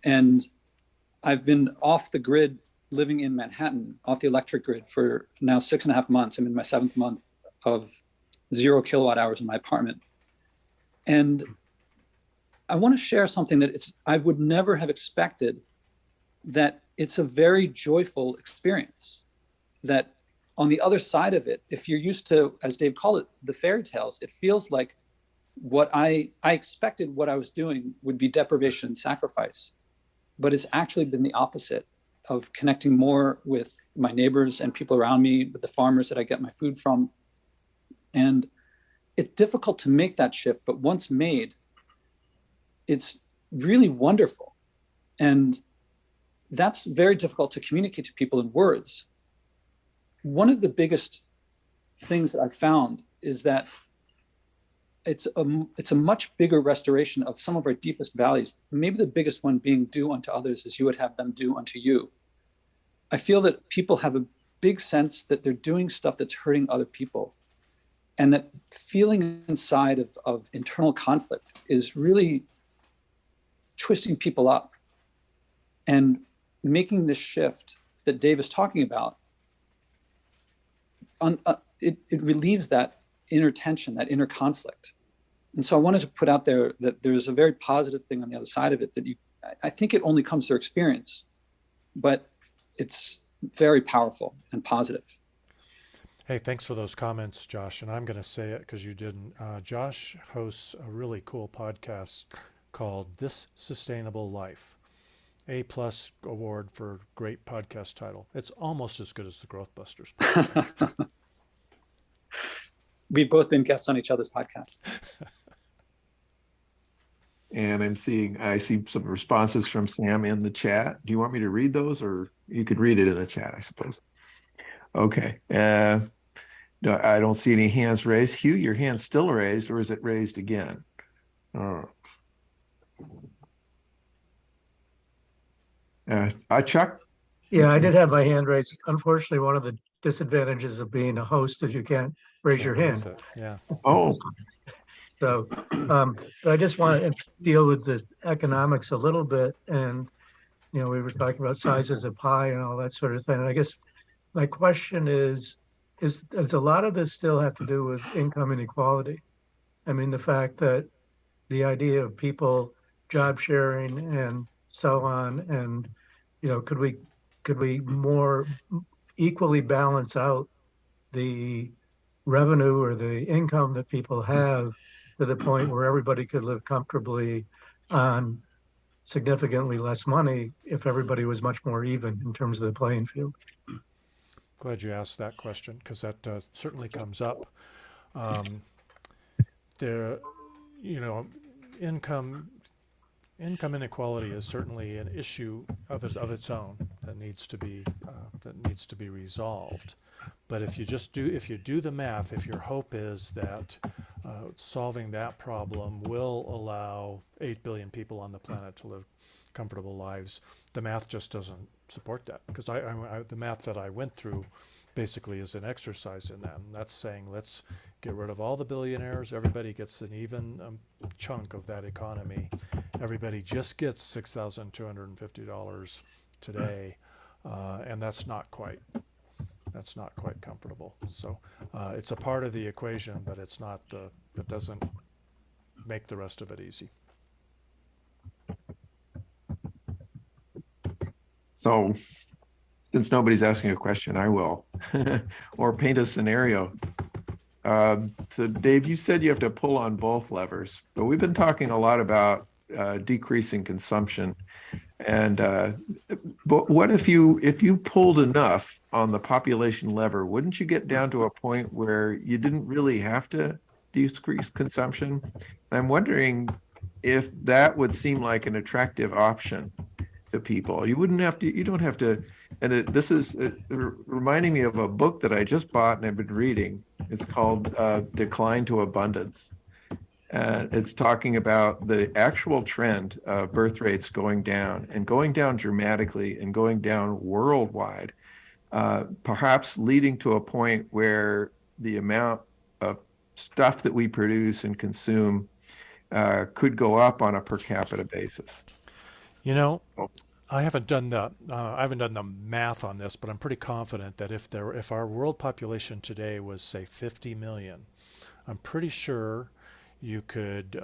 And I've been off the grid, living in Manhattan, off the electric grid for now 6.5 months. I'm in my 7th month of 0 kilowatt hours in my apartment. And I want to share something that I would never have expected, that it's a very joyful experience. That on the other side of it, if you're used to, as Dave called it, the fairy tales, it feels like what I expected what I was doing would be deprivation and sacrifice, but it's actually been the opposite of connecting more with my neighbors and people around me, with the farmers that I get my food from. And it's difficult to make that shift, but once made, it's really wonderful. And that's very difficult to communicate to people in words. One of the biggest things that I've found is that it's a much bigger restoration of some of our deepest values. Maybe the biggest one being do unto others as you would have them do unto you. I feel that people have a big sense that they're doing stuff that's hurting other people. And that feeling inside of internal conflict is really twisting people up. And making this shift that Dave is talking about, it relieves that inner tension, that inner conflict. And so I wanted to put out there that there's a very positive thing on the other side of it that I think it only comes through experience, but it's very powerful and positive. Hey, thanks for those comments, Josh. And I'm going to say it because you didn't. Josh hosts a really cool podcast called This Sustainable Life. A+ award for great podcast title. It's almost as good as the Growth Busters podcast. We've both been guests on each other's podcasts. And I see some responses from Sam in the chat. Do you want me to read those, or you could read it in the chat, I suppose? Okay. No, I don't see any hands raised. Hugh, your hand's still raised, or is it raised again? Chuck? Yeah, I did have my hand raised. Unfortunately, one of the disadvantages of being a host is you can't raise your hand. Yeah. Oh. So, but I just want to deal with the economics a little bit. And, we were talking about sizes of pie and all that sort of thing. And I guess my question is does a lot of this still have to do with income inequality? I mean, the fact that the idea of people job sharing and so on, and, could we more equally balance out the revenue or the income that people have to the point where everybody could live comfortably on significantly less money if everybody was much more even in terms of the playing field? Glad you asked that question, because that certainly comes up. Income inequality is certainly an issue of its own that needs to be resolved. But if you do the math, if your hope is that solving that problem will allow 8 billion people on the planet to live comfortable lives, the math just doesn't support that. Because the math that I went through basically is an exercise in that. And that's saying, let's get rid of all the billionaires. Everybody gets an even chunk of that economy. Everybody just gets $6,250 today. And that's not quite comfortable. So it's a part of the equation, but it doesn't make the rest of it easy. So since nobody's asking a question, I will, or paint a scenario. So Dave, you said you have to pull on both levers, but we've been talking a lot about decreasing consumption. And but what if you pulled enough on the population lever, wouldn't you get down to a point where you didn't really have to decrease consumption? I'm wondering if that would seem like an attractive option to people. You don't have to, and this is reminding me of a book that I just bought and I've been reading. It's called Decline to Abundance. It's talking about the actual trend of birth rates going down dramatically and going down worldwide, perhaps leading to a point where the amount of stuff that we produce and consume could go up on a per capita basis. I haven't done the math on this, but I'm pretty confident that if our world population today was, say, 50 million, I'm pretty sure you could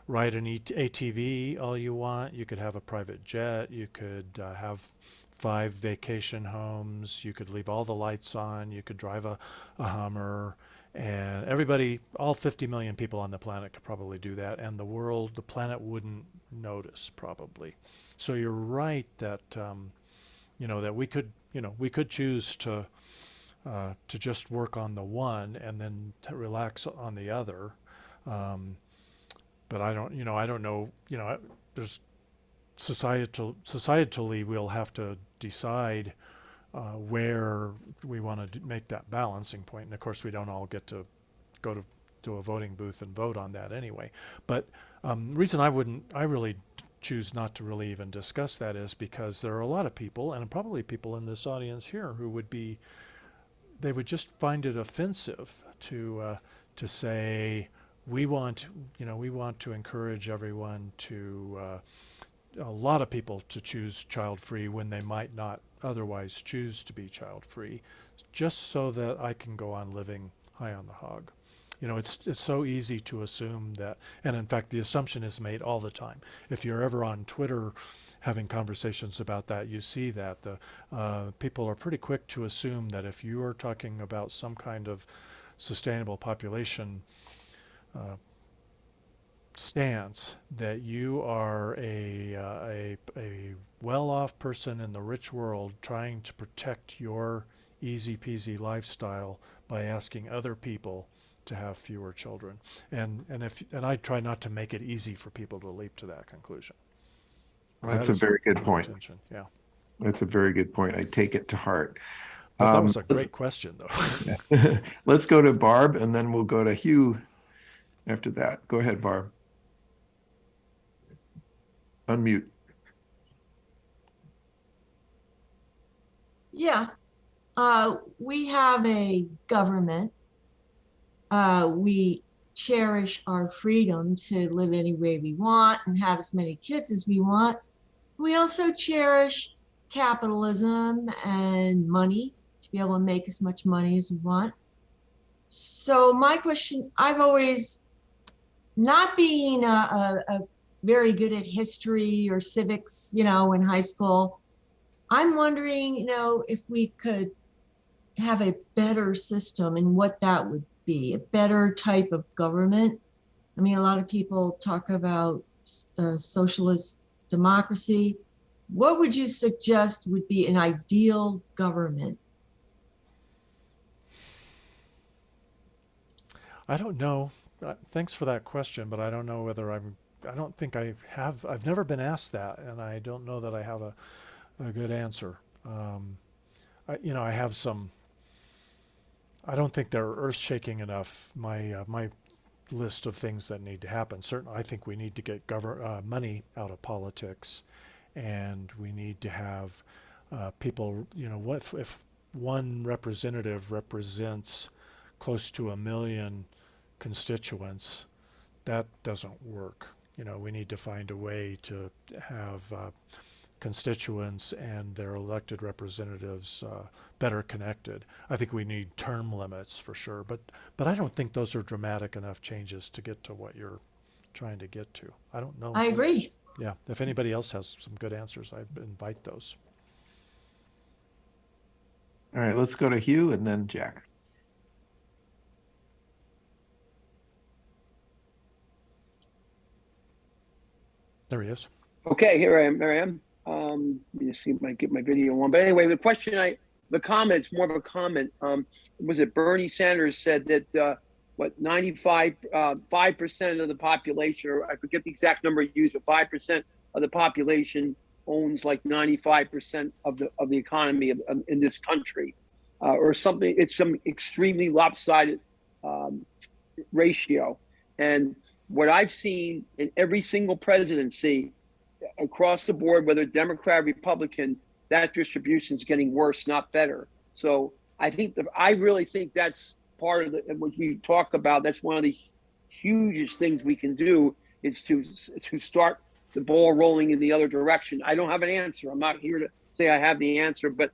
ride an ATV all you want. You could have a private jet. You could have 5 vacation homes. You could leave all the lights on. You could drive a Hummer. And everybody, all 50 million people on the planet could probably do that. And the planet wouldn't notice probably. So you're right that, that we could choose to just work on the one and then to relax on the other. But I don't know, there's societally we'll have to decide where we want to make that balancing point. And of course we don't all get to go to a voting booth and vote on that anyway. But the reason I really choose not to really even discuss that is because there are a lot of people, and probably people in this audience here, who would just find it offensive to say, we want to encourage everyone a lot of people to choose child-free when they might not otherwise choose to be child-free, just so that I can go on living high on the hog. It's so easy to assume that, and in fact, the assumption is made all the time. If you're ever on Twitter having conversations about that, you see that the people are pretty quick to assume that if you are talking about some kind of sustainable population stance, that you are a well-off person in the rich world trying to protect your easy peasy lifestyle by asking other people to have fewer children. And I try not to make it easy for people to leap to that conclusion. That's a very good point. Intention. Yeah. That's a very good point. I take it to heart. But that was a great question, though. Let's go to Barb, and then we'll go to Hugh after that. Go ahead, Barb. Unmute. Yeah. We have a government. We cherish our freedom to live any way we want and have as many kids as we want. We also cherish capitalism and money to be able to make as much money as we want. So my question, I've always, not being a very good at history or civics, in high school, I'm wondering, if we could have a better system and what that would be, a better type of government. I mean, a lot of people talk about socialist democracy. What would you suggest would be an ideal government? I don't know. Thanks for that question, but I don't know whether I don't think I've never been asked that, and I don't know that I have a good answer. I have some, I don't think they're earth-shaking enough, my list of things that need to happen. Certainly, I think we need to get money out of politics, and we need to have people, what if one representative represents close to 1 million constituents, that doesn't work. We need to find a way to have constituents and their elected representatives better connected. I think we need term limits for sure, but I don't think those are dramatic enough changes to get to what you're trying to get to. I don't know. I agree. Yeah, if anybody else has some good answers, I'd invite those. All right, let's go to Hugh and then Jack. There he is. Okay, here I am. Let me see if I get my video on. But anyway, the comment's more of a comment. Was it Bernie Sanders said that 5% of the population, or I forget the exact number he used, but 5% of the population owns like 95% of the economy in this country, or something. It's some extremely lopsided ratio. And what I've seen in every single presidency across the board, whether Democrat, Republican, that distribution is getting worse, not better. So I really think that's part of what we talk about. That's one of the hugest things we can do is to start the ball rolling in the other direction. I don't have an answer. I'm not here to say I have the answer, but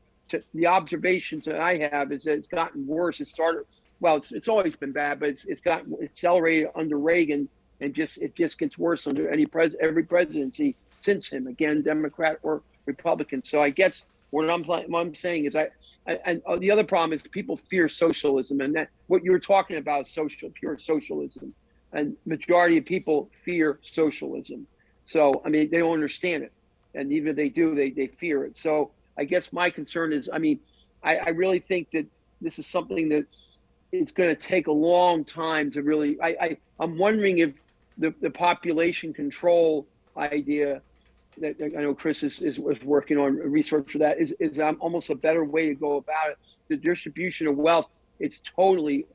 the observations that I have is that it's gotten worse. It started, well, it's always been bad, but it's gotten accelerated under Reagan, and it just gets worse under every presidency since him, again, Democrat or Republican. So I guess what I'm saying is and the other problem is people fear socialism, and that what you're talking about is pure socialism, and majority of people fear socialism. So I mean, they don't understand it, and even if they do, they fear it. So I guess my concern is, I really think that this is something that it's going to take a long time to really. I'm wondering if the population control idea that I know Chris is working on research for that is almost a better way to go about it. The distribution of wealth, it's totally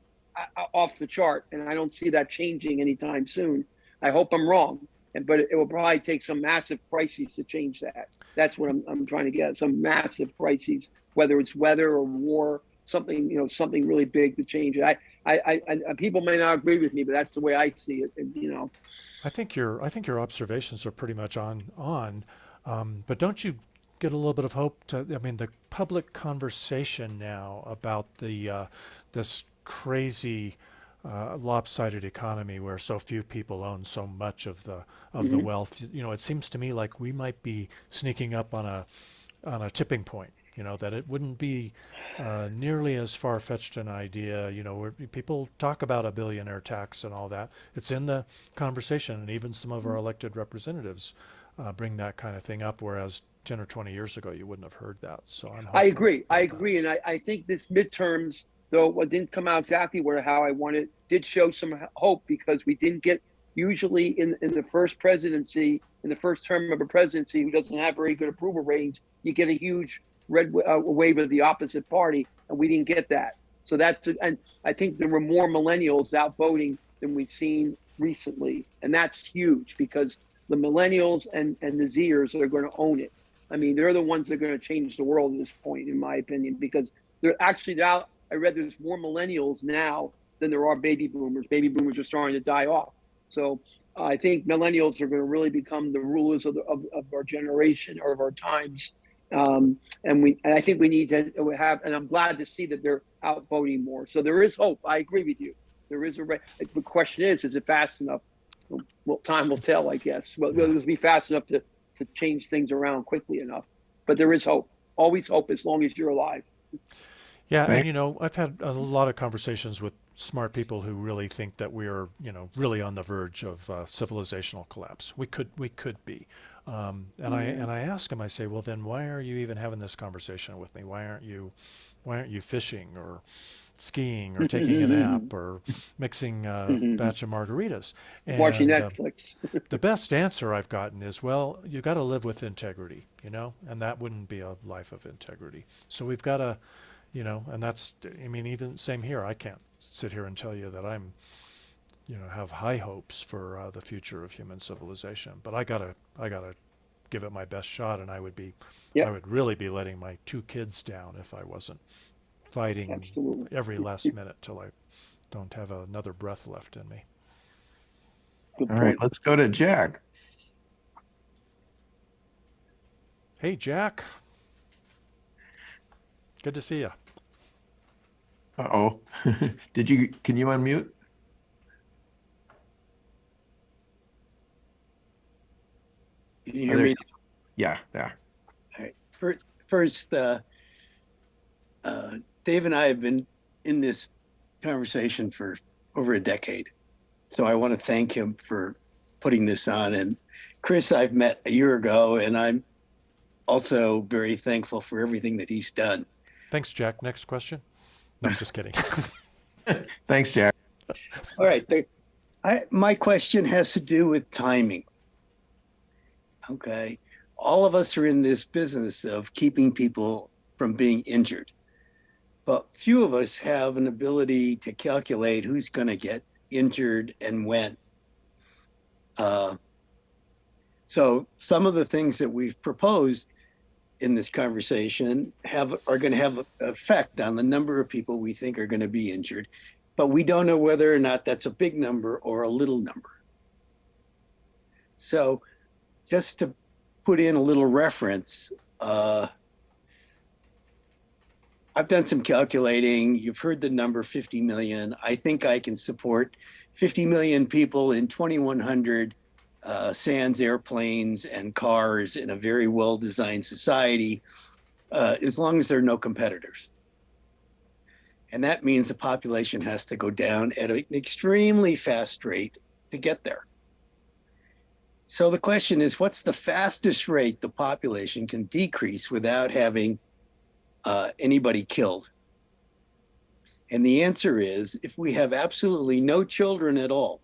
off the chart, and I don't see that changing anytime soon. I hope I'm wrong, but it will probably take some massive crises to change that. That's what I'm trying to get, some massive crises, whether it's weather or war, something something really big to change it. I people may not agree with me, but that's the way I see it. And, I think your observations are pretty much on. But don't you get a little bit of hope? The public conversation now about this crazy lopsided economy where so few people own so much of the wealth. You know, it seems to me like we might be sneaking up on a tipping point. You know, that it wouldn't be nearly as far-fetched an idea. You know, where people talk about a billionaire tax and all that. It's in the conversation, and even some of our elected representatives bring that kind of thing up, whereas 10 or 20 years ago you wouldn't have heard that. So I'm hopeful. I agree. And I think this midterms, though what didn't come out exactly how I wanted, did show some hope, because we didn't get, usually in the first presidency, in the first term of a presidency who doesn't have very good approval ratings, you get a huge red wave of the opposite party, and we didn't get that. So and I think there were more millennials out voting than we've seen recently, and that's huge, because the millennials and the Zers are going to own it. I mean, they're the ones that are going to change the world at this point, in my opinion, because they're actually now, I read there's more millennials now than there are baby boomers. Baby boomers are starting to die off. So I think millennials are going to really become the rulers of our generation, or of our times. And I think we need to have, and I'm glad to see that they're out voting more. So there is hope. I agree with you. There is the question is it fast enough? Well, time will tell, I guess. Well, it'll be fast enough to change things around quickly enough. But there is hope. Always hope, as long as you're alive. Yeah, Thanks. and you know, I've had a lot of conversations with smart people who really think that we're, you know, really on the verge of civilizational collapse. We could be. And I ask them, I say, well, then why are you even having this conversation with me? Why aren't you fishing or skiing or taking a nap or mixing a batch of margaritas? And, watching Netflix. The best answer I've gotten is, well, you got to live with integrity, you know, and that wouldn't be a life of integrity. So we've got to, you know, and that's, I mean, even same here. I can't sit here and tell you that I'm, you know, have high hopes for the future of human civilization, but I gotta give it my best shot, and I would really be letting my 2 kids down if I wasn't fighting every last minute till I don't have another breath left in me. All right, let's go to Jack. Hey, Jack. Good to see you. Uh-oh. Can you unmute? Can you hear me? Yeah. All right. First, Dave and I have been in this conversation for over a decade. So I want to thank him for putting this on. And Chris, I've met a year ago, and I'm also very thankful for everything that he's done. Thanks, Jack. Next question. No, I'm just kidding. Thanks, Jack. All right. My question has to do with timing. Okay. All of us are in this business of keeping people from being injured, but few of us have an ability to calculate who's going to get injured and when. So some of the things that we've proposed in this conversation are going to have an effect on the number of people we think are going to be injured, but we don't know whether or not that's a big number or a little number. So just to put in a little reference, I've done some calculating. You've heard the number 50 million. I think I can support 50 million people in 2,100 sans airplanes and cars in a very well-designed society, as long as there are no competitors. And that means the population has to go down at an extremely fast rate to get there. So the question is, what's the fastest rate the population can decrease without having anybody killed? And the answer is, if we have absolutely no children at all,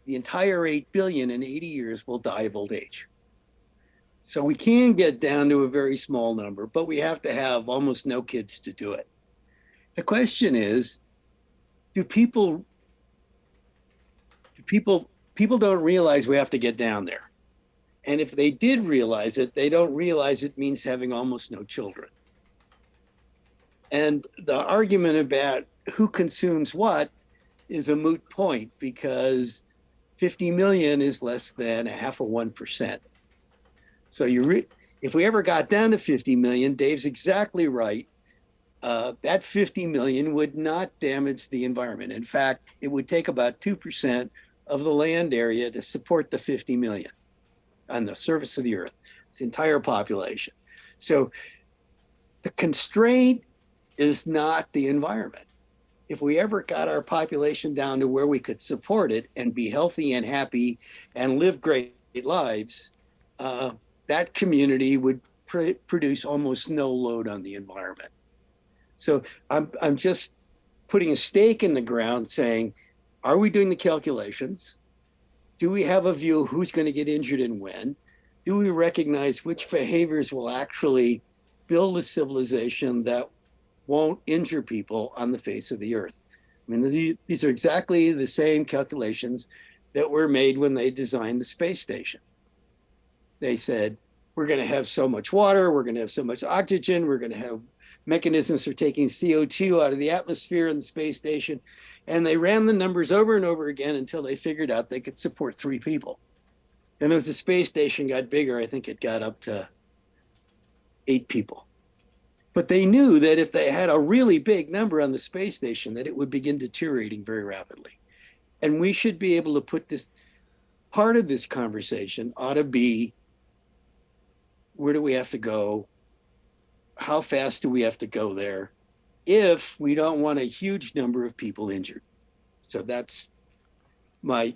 the entire 8 billion in 80 years will die of old age. So we can get down to a very small number, but we have to have almost no kids to do it. The question is, people don't realize we have to get down there. And if they did realize it, they don't realize it means having almost no children. And the argument about who consumes what is a moot point, because 50 million is less than 0.5%. So if we ever got down to 50 million, Dave's exactly right. that 50 million would not damage the environment. In fact, it would take about 2% of the land area to support the 50 million on the surface of the earth, the entire population. So the constraint is not the environment. If we ever got our population down to where we could support it and be healthy and happy and live great lives, that community would produce almost no load on the environment. So I'm just putting a stake in the ground saying, are we doing the calculations? Do we have a view of who's going to get injured and when? Do we recognize which behaviors will actually build a civilization that won't injure people on the face of the earth? I mean, these are exactly the same calculations that were made when they designed the space station. They said, we're going to have so much water, we're going to have so much oxygen, we're going to have mechanisms for taking CO2 out of the atmosphere in the space station. And they ran the numbers over and over again until they figured out they could support 3 people. And as the space station got bigger, I think it got up to 8 people. But they knew that if they had a really big number on the space station, that it would begin deteriorating very rapidly. And we should be able to put this, part of this conversation ought to be, where do we have to go? How fast do we have to go there if we don't want a huge number of people injured? So that's my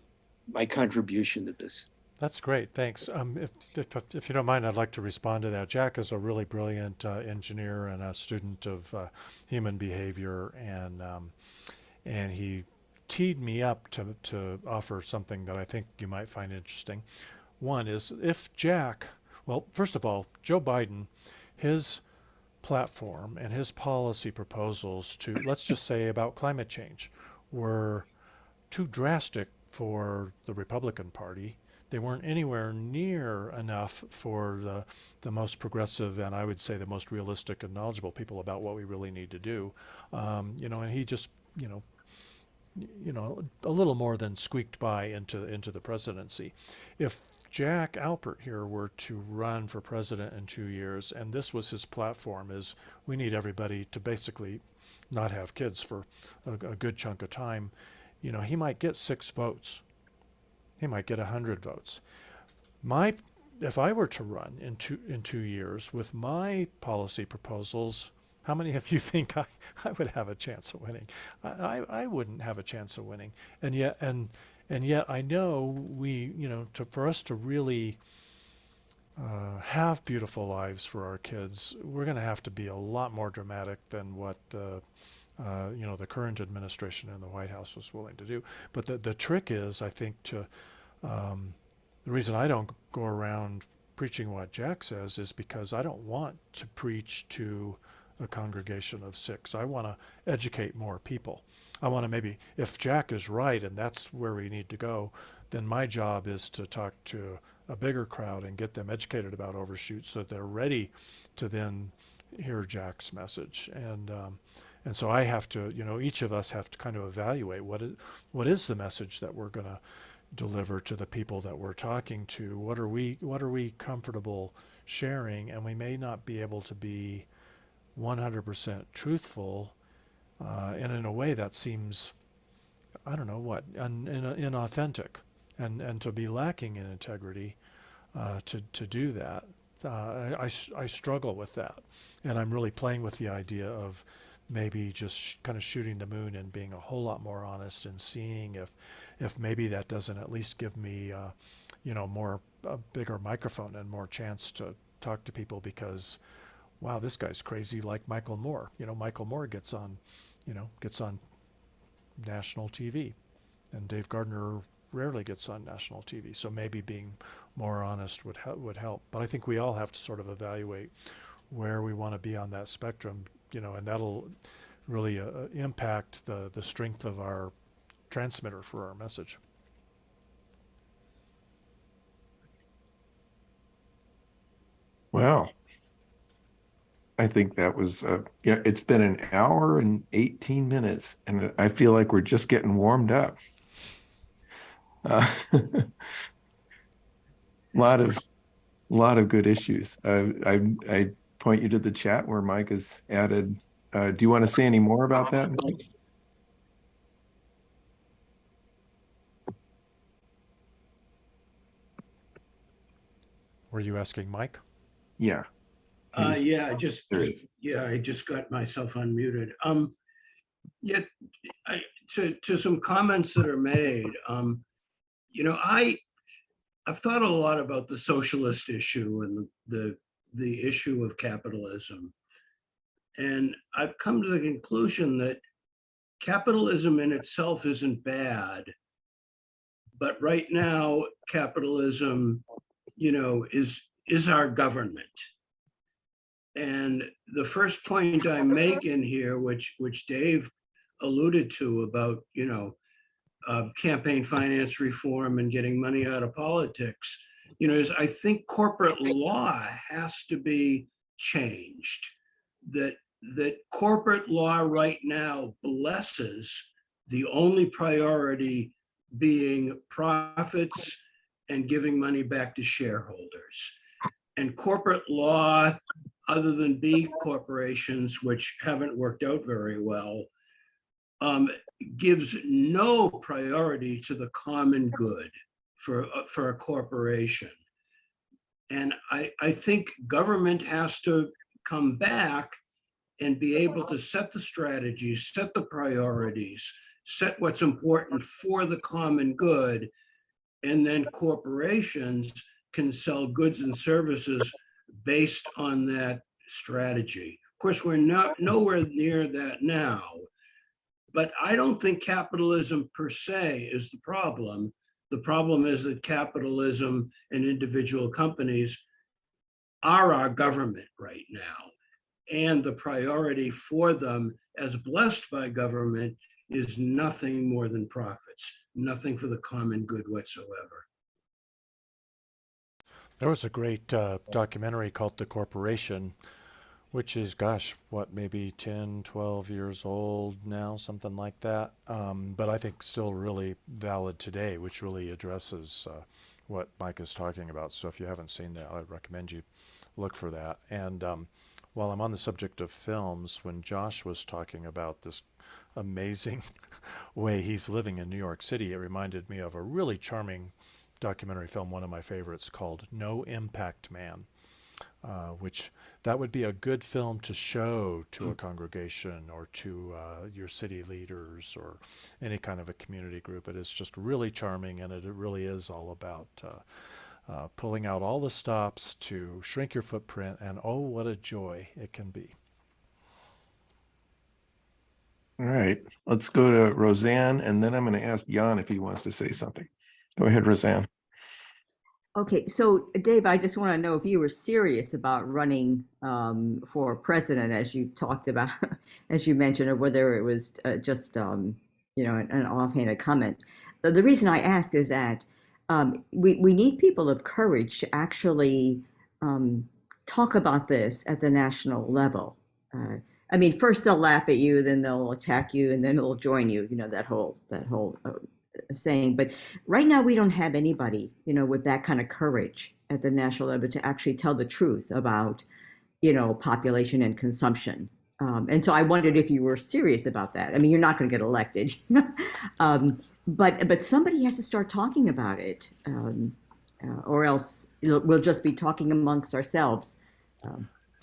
contribution to this. That's great, thanks. If you don't mind, I'd like to respond to that. Jack is a really brilliant engineer and a student of human behavior, and he teed me up to offer something that I think you might find interesting. One is, if Jack, well, first of all, Joe Biden, his platform and his policy proposals to, let's just say, about climate change were too drastic for the Republican Party. They weren't anywhere near enough for the most progressive and I would say the most realistic and knowledgeable people about what we really need to do. And he just, a little more than squeaked by into the presidency. If Jack Alpert here were to run for president in 2 years, and this was his platform, is we need everybody to basically not have kids for a good chunk of time, he might get 6 votes. He might get 100 votes. If I were to run in 2 years with my policy proposals, how many of you think I would have a chance of winning? I wouldn't have a chance of winning. And yet I know for us to really have beautiful lives for our kids, we're going to have to be a lot more dramatic than what the current administration in the White House was willing to do. But the trick is, I think, the reason I don't go around preaching what Jack says is because I don't want to preach to a congregation of 6. I want to educate more people. I want to maybe, if Jack is right and that's where we need to go, then my job is to talk to a bigger crowd and get them educated about overshoot so that they're ready to then hear Jack's message. And so I have to, each of us have to kind of evaluate what is the message that we're going to deliver to the people that we're talking to. What are we comfortable sharing? And we may not be able to be 100% truthful, and in a way that seems, I don't know what, inauthentic, and to be lacking in integrity to do that. I struggle with that, and I'm really playing with the idea of maybe just kind of shooting the moon and being a whole lot more honest and seeing if maybe that doesn't at least give me a bigger microphone and more chance to talk to people, because wow, this guy's crazy, like Michael Moore. Michael Moore gets on national TV, and Dave Gardiner rarely gets on national TV. So maybe being more honest would help. But I think we all have to sort of evaluate where we want to be on that spectrum, and that'll really impact the strength of our transmitter for our message. Well, I think that was, it's been an hour and 18 minutes, and I feel like we're just getting warmed up. A lot of good issues. I point you to the chat where Mike has added Do you want to say any more about that, Mike? Were you asking Mike? Yeah. Yeah, I just got myself unmuted. Yet, to some comments that are made, I've thought a lot about the socialist issue and the issue of capitalism, and I've come to the conclusion that capitalism in itself isn't bad, but right now capitalism, is our government. And the first point I make in here, which Dave alluded to about, campaign finance reform and getting money out of politics, is I think corporate law has to be changed. That corporate law right now blesses the only priority being profits and giving money back to shareholders. And corporate law, other than B corporations, which haven't worked out very well, gives no priority to the common good for a corporation. And I think government has to come back and be able to set the strategies, set the priorities, set what's important for the common good, and then corporations can sell goods and services based on that strategy. Of course, we're nowhere near that now, but I don't think capitalism per se is the problem. The problem is that capitalism and individual companies are our government right now. And the priority for them, as blessed by government, is nothing more than profits, nothing for the common good whatsoever. There was a great documentary called The Corporation, which is, gosh, what, maybe 10, 12 years old now, something like that. But I think still really valid today, which really addresses what Mike is talking about. So if you haven't seen that, I'd recommend you look for that. And while I'm on the subject of films, when Josh was talking about this amazing way he's living in New York City, it reminded me of a really charming documentary film, one of my favorites, called No Impact Man, which that would be a good film to show to a congregation or to your city leaders or any kind of a community group. It is just really charming, and it really is all about pulling out all the stops to shrink your footprint, and oh, what a joy it can be. All right, let's go to Roseanne, and then I'm going to ask Jan if he wants to say something. Go ahead, Roseanne. Okay, so Dave, I just want to know if you were serious about running for president, as you talked about, as you mentioned, or whether it was just, an offhanded comment. The reason I ask is that we need people of courage to actually talk about this at the national level. I mean, first they'll laugh at you, then they'll attack you, and then they'll join you. That whole saying. But right now, we don't have anybody, with that kind of courage at the national level to actually tell the truth about, population and consumption. And so I wondered if you were serious about that. I mean, you're not going to get elected, but somebody has to start talking about it, or else we'll just be talking amongst ourselves.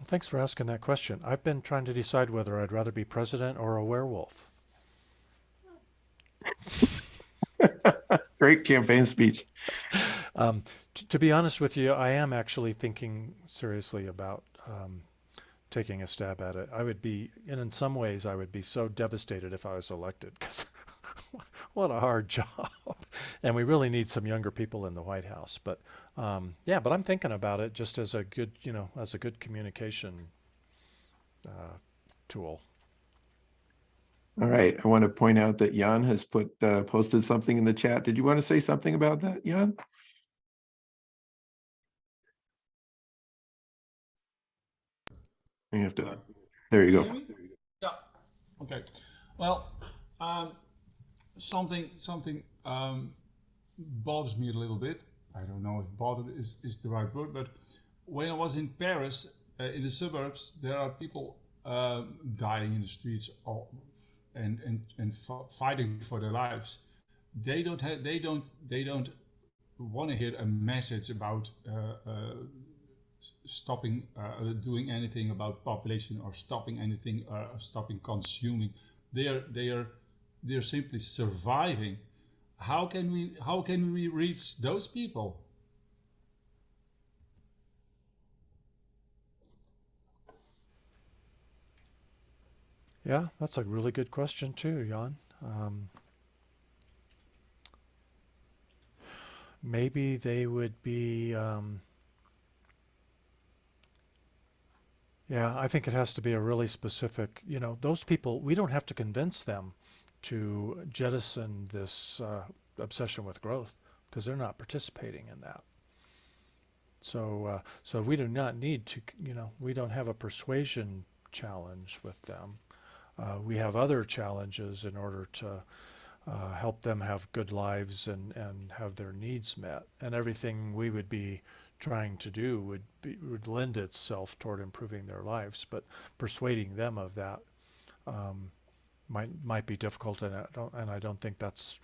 Thanks for asking that question. I've been trying to decide whether I'd rather be president or a werewolf. Great campaign speech. To be honest with you, I am actually thinking seriously about taking a stab at it. And in some ways, I would be so devastated if I was elected, because what a hard job. And we really need some younger people in the White House. But but I'm thinking about it just as a good, communication tool. All right, I want to point out that Jan has posted something in the chat. Did you want to say something about that, Jan? You have to. There you go. Yeah. Okay. Well, something bothers me a little bit. I don't know if bother is the right word, but when I was in Paris, in the suburbs, there are people dying in the streets and fighting for their lives. They don't want to hear a message about stopping doing anything about population or stopping anything or stopping consuming. They're simply surviving. How can we reach those people? Yeah, that's a really good question too, Jan. Maybe they would be, yeah, I think it has to be a really specific, those people, we don't have to convince them to jettison this obsession with growth because they're not participating in that. So we do not need to, we don't have a persuasion challenge with them. We have other challenges in order to help them have good lives and have their needs met. And everything we would be trying to do would lend itself toward improving their lives. But persuading them of that might be difficult, and I don't think that's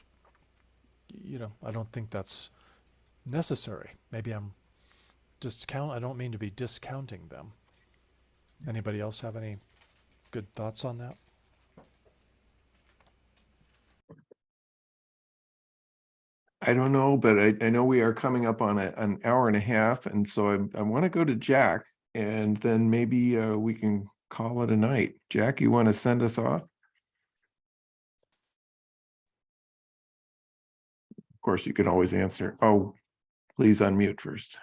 I don't think that's necessary. Maybe I don't mean to be discounting them. Anybody else have any good thoughts on that? I don't know, but I know we are coming up on an hour and a half, and so I want to go to Jack, and then maybe we can call it a night. Jack, you want to send us off? Of course, you can always answer. Oh, please unmute first.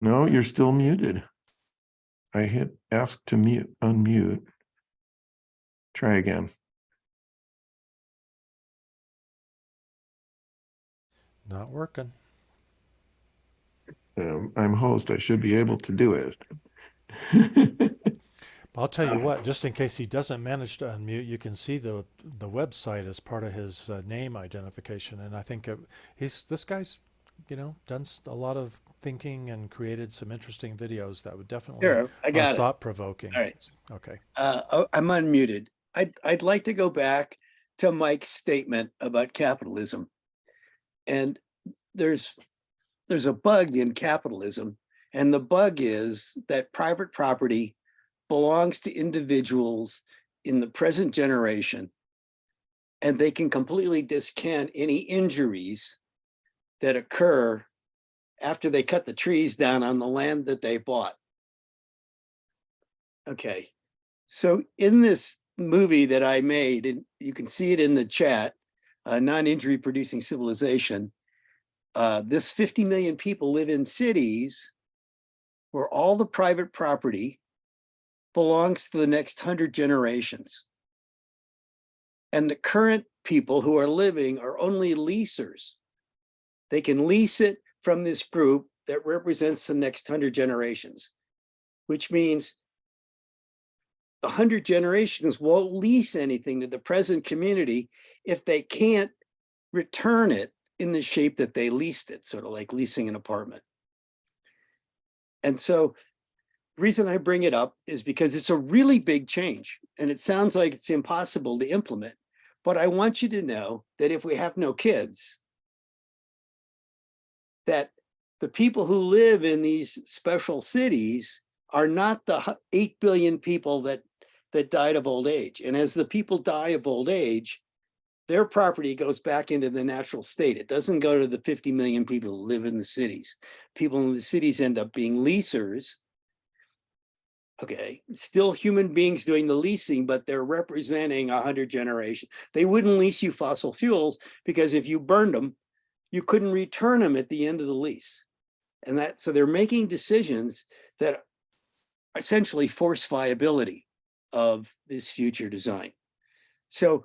No, you're still muted. I hit ask to unmute. Try again. Not working. I'm host. I should be able to do it. I'll tell you what, just in case he doesn't manage to unmute, you can see the website as part of his name identification. And I think this guy's, done a lot of thinking and created some interesting videos that would definitely are thought-provoking. All right. Okay. I'm unmuted. I'd like to go back to Mike's statement about capitalism. And there's a bug in capitalism, and the bug is that private property belongs to individuals in the present generation, and they can completely discount any injuries that occur after they cut the trees down on the land that they bought. Okay, so in this movie that I made, and you can see it in the chat, Non-Injury Producing Civilization, this 50 million people live in cities where all the private property belongs to the next 100 generations. And the current people who are living are only leasers. They can lease it from this group that represents the next 100 generations, which means the 100 generations won't lease anything to the present community if they can't return it in the shape that they leased it, sort of like leasing an apartment. And so the reason I bring it up is because it's a really big change, and it sounds like it's impossible to implement. But I want you to know that if we have no kids, that the people who live in these special cities are not the 8 billion people that died of old age. And as the people die of old age, their property goes back into the natural state. It doesn't go to the 50 million people who live in the cities. People in the cities end up being leasers. Okay, still human beings doing the leasing, but they're representing 100 generations. They wouldn't lease you fossil fuels because if you burned them, you couldn't return them at the end of the lease. And so they're making decisions that essentially force viability of this future design. So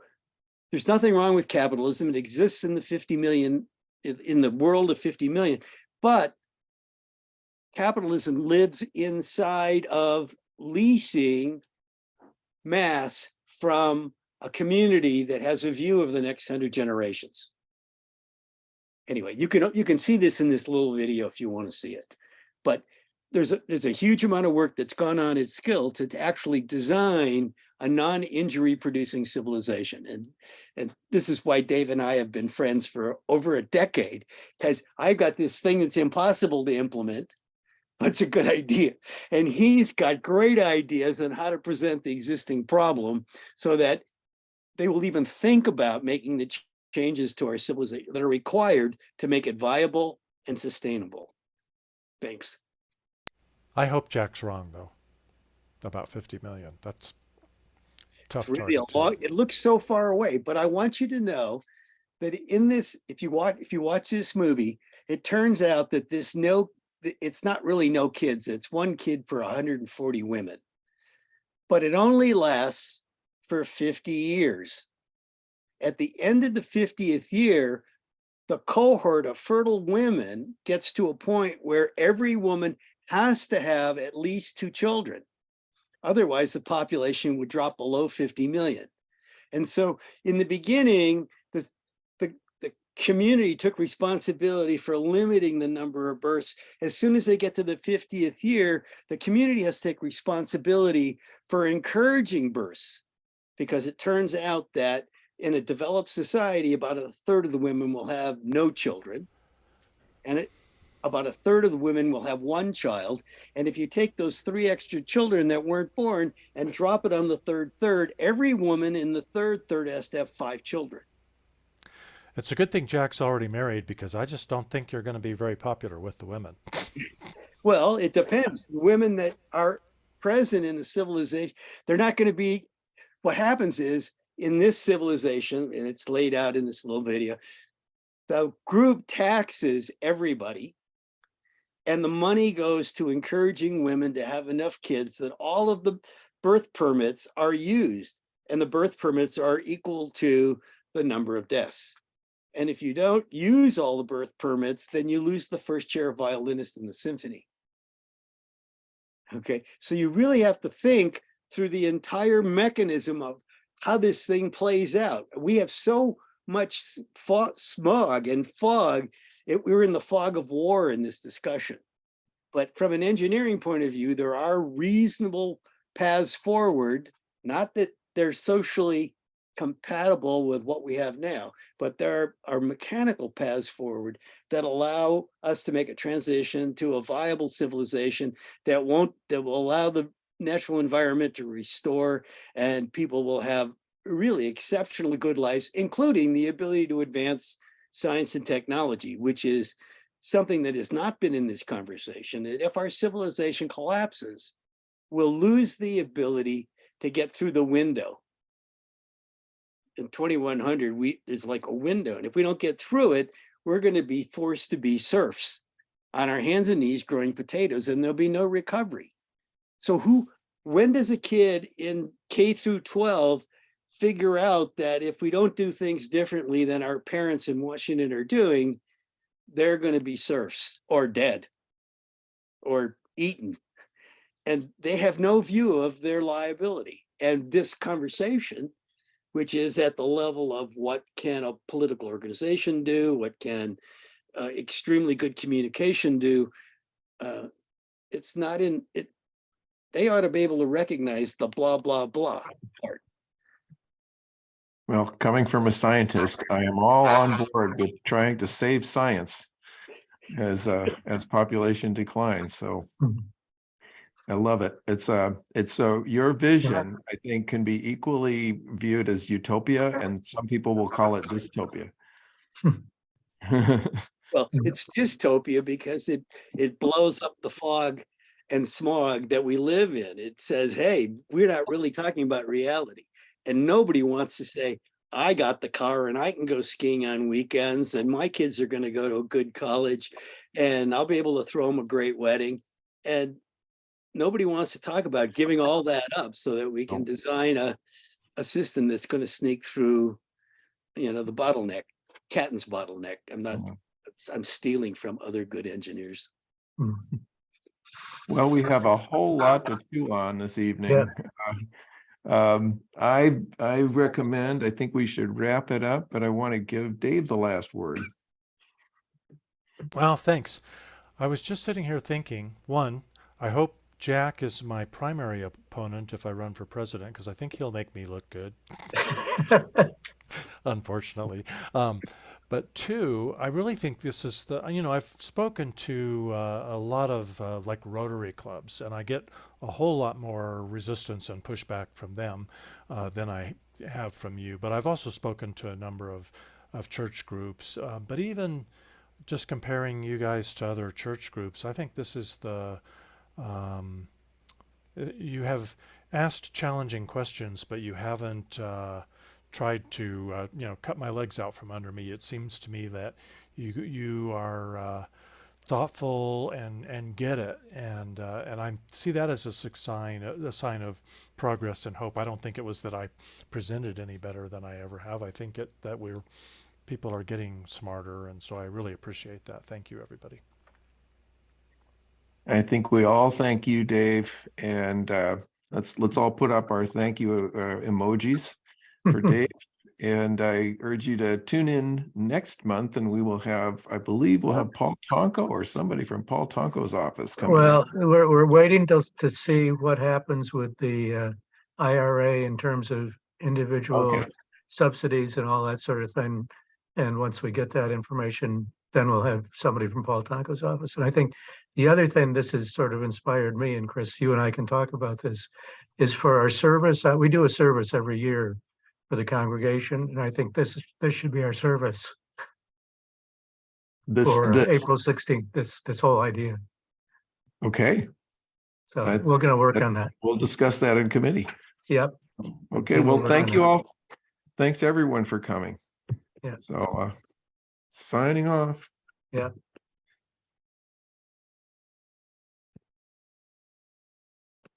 there's nothing wrong with capitalism. It exists in the 50 million, in the world of 50 million, but capitalism lives inside of leasing mass from a community that has a view of the next 100 generations. Anyway, you can see this in this little video if you want to see it. But there's a huge amount of work that's gone on at Skill to actually design a non-injury producing civilization. And this is why Dave and I have been friends for over a decade, because I've got this thing that's impossible to implement. That's a good idea. And he's got great ideas on how to present the existing problem so that they will even think about making the changes to our civilization that are required to make it viable and sustainable. Thanks. I hope Jack's wrong, though, about 50 million. That's tough. It's really a long, it looks so far away, but I want you to know that in this, if you watch this movie, it turns out that it's not really no kids. It's one kid per 140 women, but it only lasts for 50 years. At the end of the 50th year, the cohort of fertile women gets to a point where every woman has to have at least 2 children. Otherwise, the population would drop below 50 million. And so in the beginning, the community took responsibility for limiting the number of births. As soon as they get to the 50th year, the community has to take responsibility for encouraging births, because it turns out that in a developed society, about a third of the women will have no children, and about a third of the women will have 1 child. And if you take those 3 extra children that weren't born and drop it on the third, every woman in the third has to have 5 children. It's a good thing Jack's already married, because I just don't think you're going to be very popular with the women. Well, it depends. The women that are present in a civilization, they're not going to be, what happens is, in this civilization, and it's laid out in this little video, the group taxes everybody, and the money goes to encouraging women to have enough kids that all of the birth permits are used, and the birth permits are equal to the number of deaths. And if you don't use all the birth permits, then you lose the first chair violinist in the symphony. Okay, so you really have to think through the entire mechanism of how this thing plays out. We have so much smog and fog. We're in the fog of war in this discussion. But from an engineering point of view, there are reasonable paths forward, not that they're socially compatible with what we have now, but there are mechanical paths forward that allow us to make a transition to a viable civilization that will allow the natural environment to restore, and people will have really exceptionally good lives, including the ability to advance science and technology, which is something that has not been in this conversation. That if our civilization collapses, we'll lose the ability to get through the window. In 2100, is like a window. And if we don't get through it, we're going to be forced to be serfs on our hands and knees growing potatoes, and there'll be no recovery. So when does a kid in K through 12 figure out that if we don't do things differently than our parents in Washington are doing, they're going to be serfs or dead or eaten? And they have no view of their liability. And this conversation, which is at the level of what can a political organization do, what can extremely good communication do, it's not in it. They ought to be able to recognize the blah, blah, blah part. Well, coming from a scientist, I am all on board with trying to save science as population declines. So I love it. It's so your vision, I think, can be equally viewed as utopia, and some people will call it dystopia. Well, it's dystopia because it blows up the fog and smog that we live in. It says, hey, we're not really talking about reality. And nobody wants to say, I got the car and I can go skiing on weekends, and my kids are going to go to a good college, and I'll be able to throw them a great wedding. And nobody wants to talk about giving all that up so that we can design a system that's going to sneak through, the bottleneck, Catton's bottleneck. I'm stealing from other good engineers. Well, we have a whole lot to chew on this evening. I recommend, I think we should wrap it up, but I want to give Dave the last word. Well, thanks. I was just sitting here thinking, one, I hope Jack is my primary opponent if I run for president, because I think he'll make me look good, unfortunately. But two, I really think this is I've spoken to a lot of like Rotary clubs, and I get a whole lot more resistance and pushback from them than I have from you. But I've also spoken to a number of church groups. But even just comparing you guys to other church groups, I think this is you have asked challenging questions, but you haven't tried to cut my legs out from under me. It seems to me that you are thoughtful and get it, and I see that as a sign of progress and hope. I don't think it was that I presented any better than I ever have. I think that people are getting smarter, and so I really appreciate that. Thank you, everybody. I think we all thank you, Dave, and let's all put up our thank you emojis for Dave. And I urge you to tune in next month, and we will have, I believe, we'll have Paul Tonko or somebody from Paul Tonko's office coming. Well, we're waiting to see what happens with the IRA in terms of individual subsidies and all that sort of thing. And once we get that information, then we'll have somebody from Paul Tonko's office. And I think the other thing this has sort of inspired me, and Chris, you and I can talk about this, is for our service. We do a service every year for the congregation, and I think this should be our service for April 16th. This whole idea. Okay. So we're going to work on that. We'll discuss that in committee. Yep. Okay. Well, thank you all. Thanks everyone for coming. Yeah. So signing off. Yeah.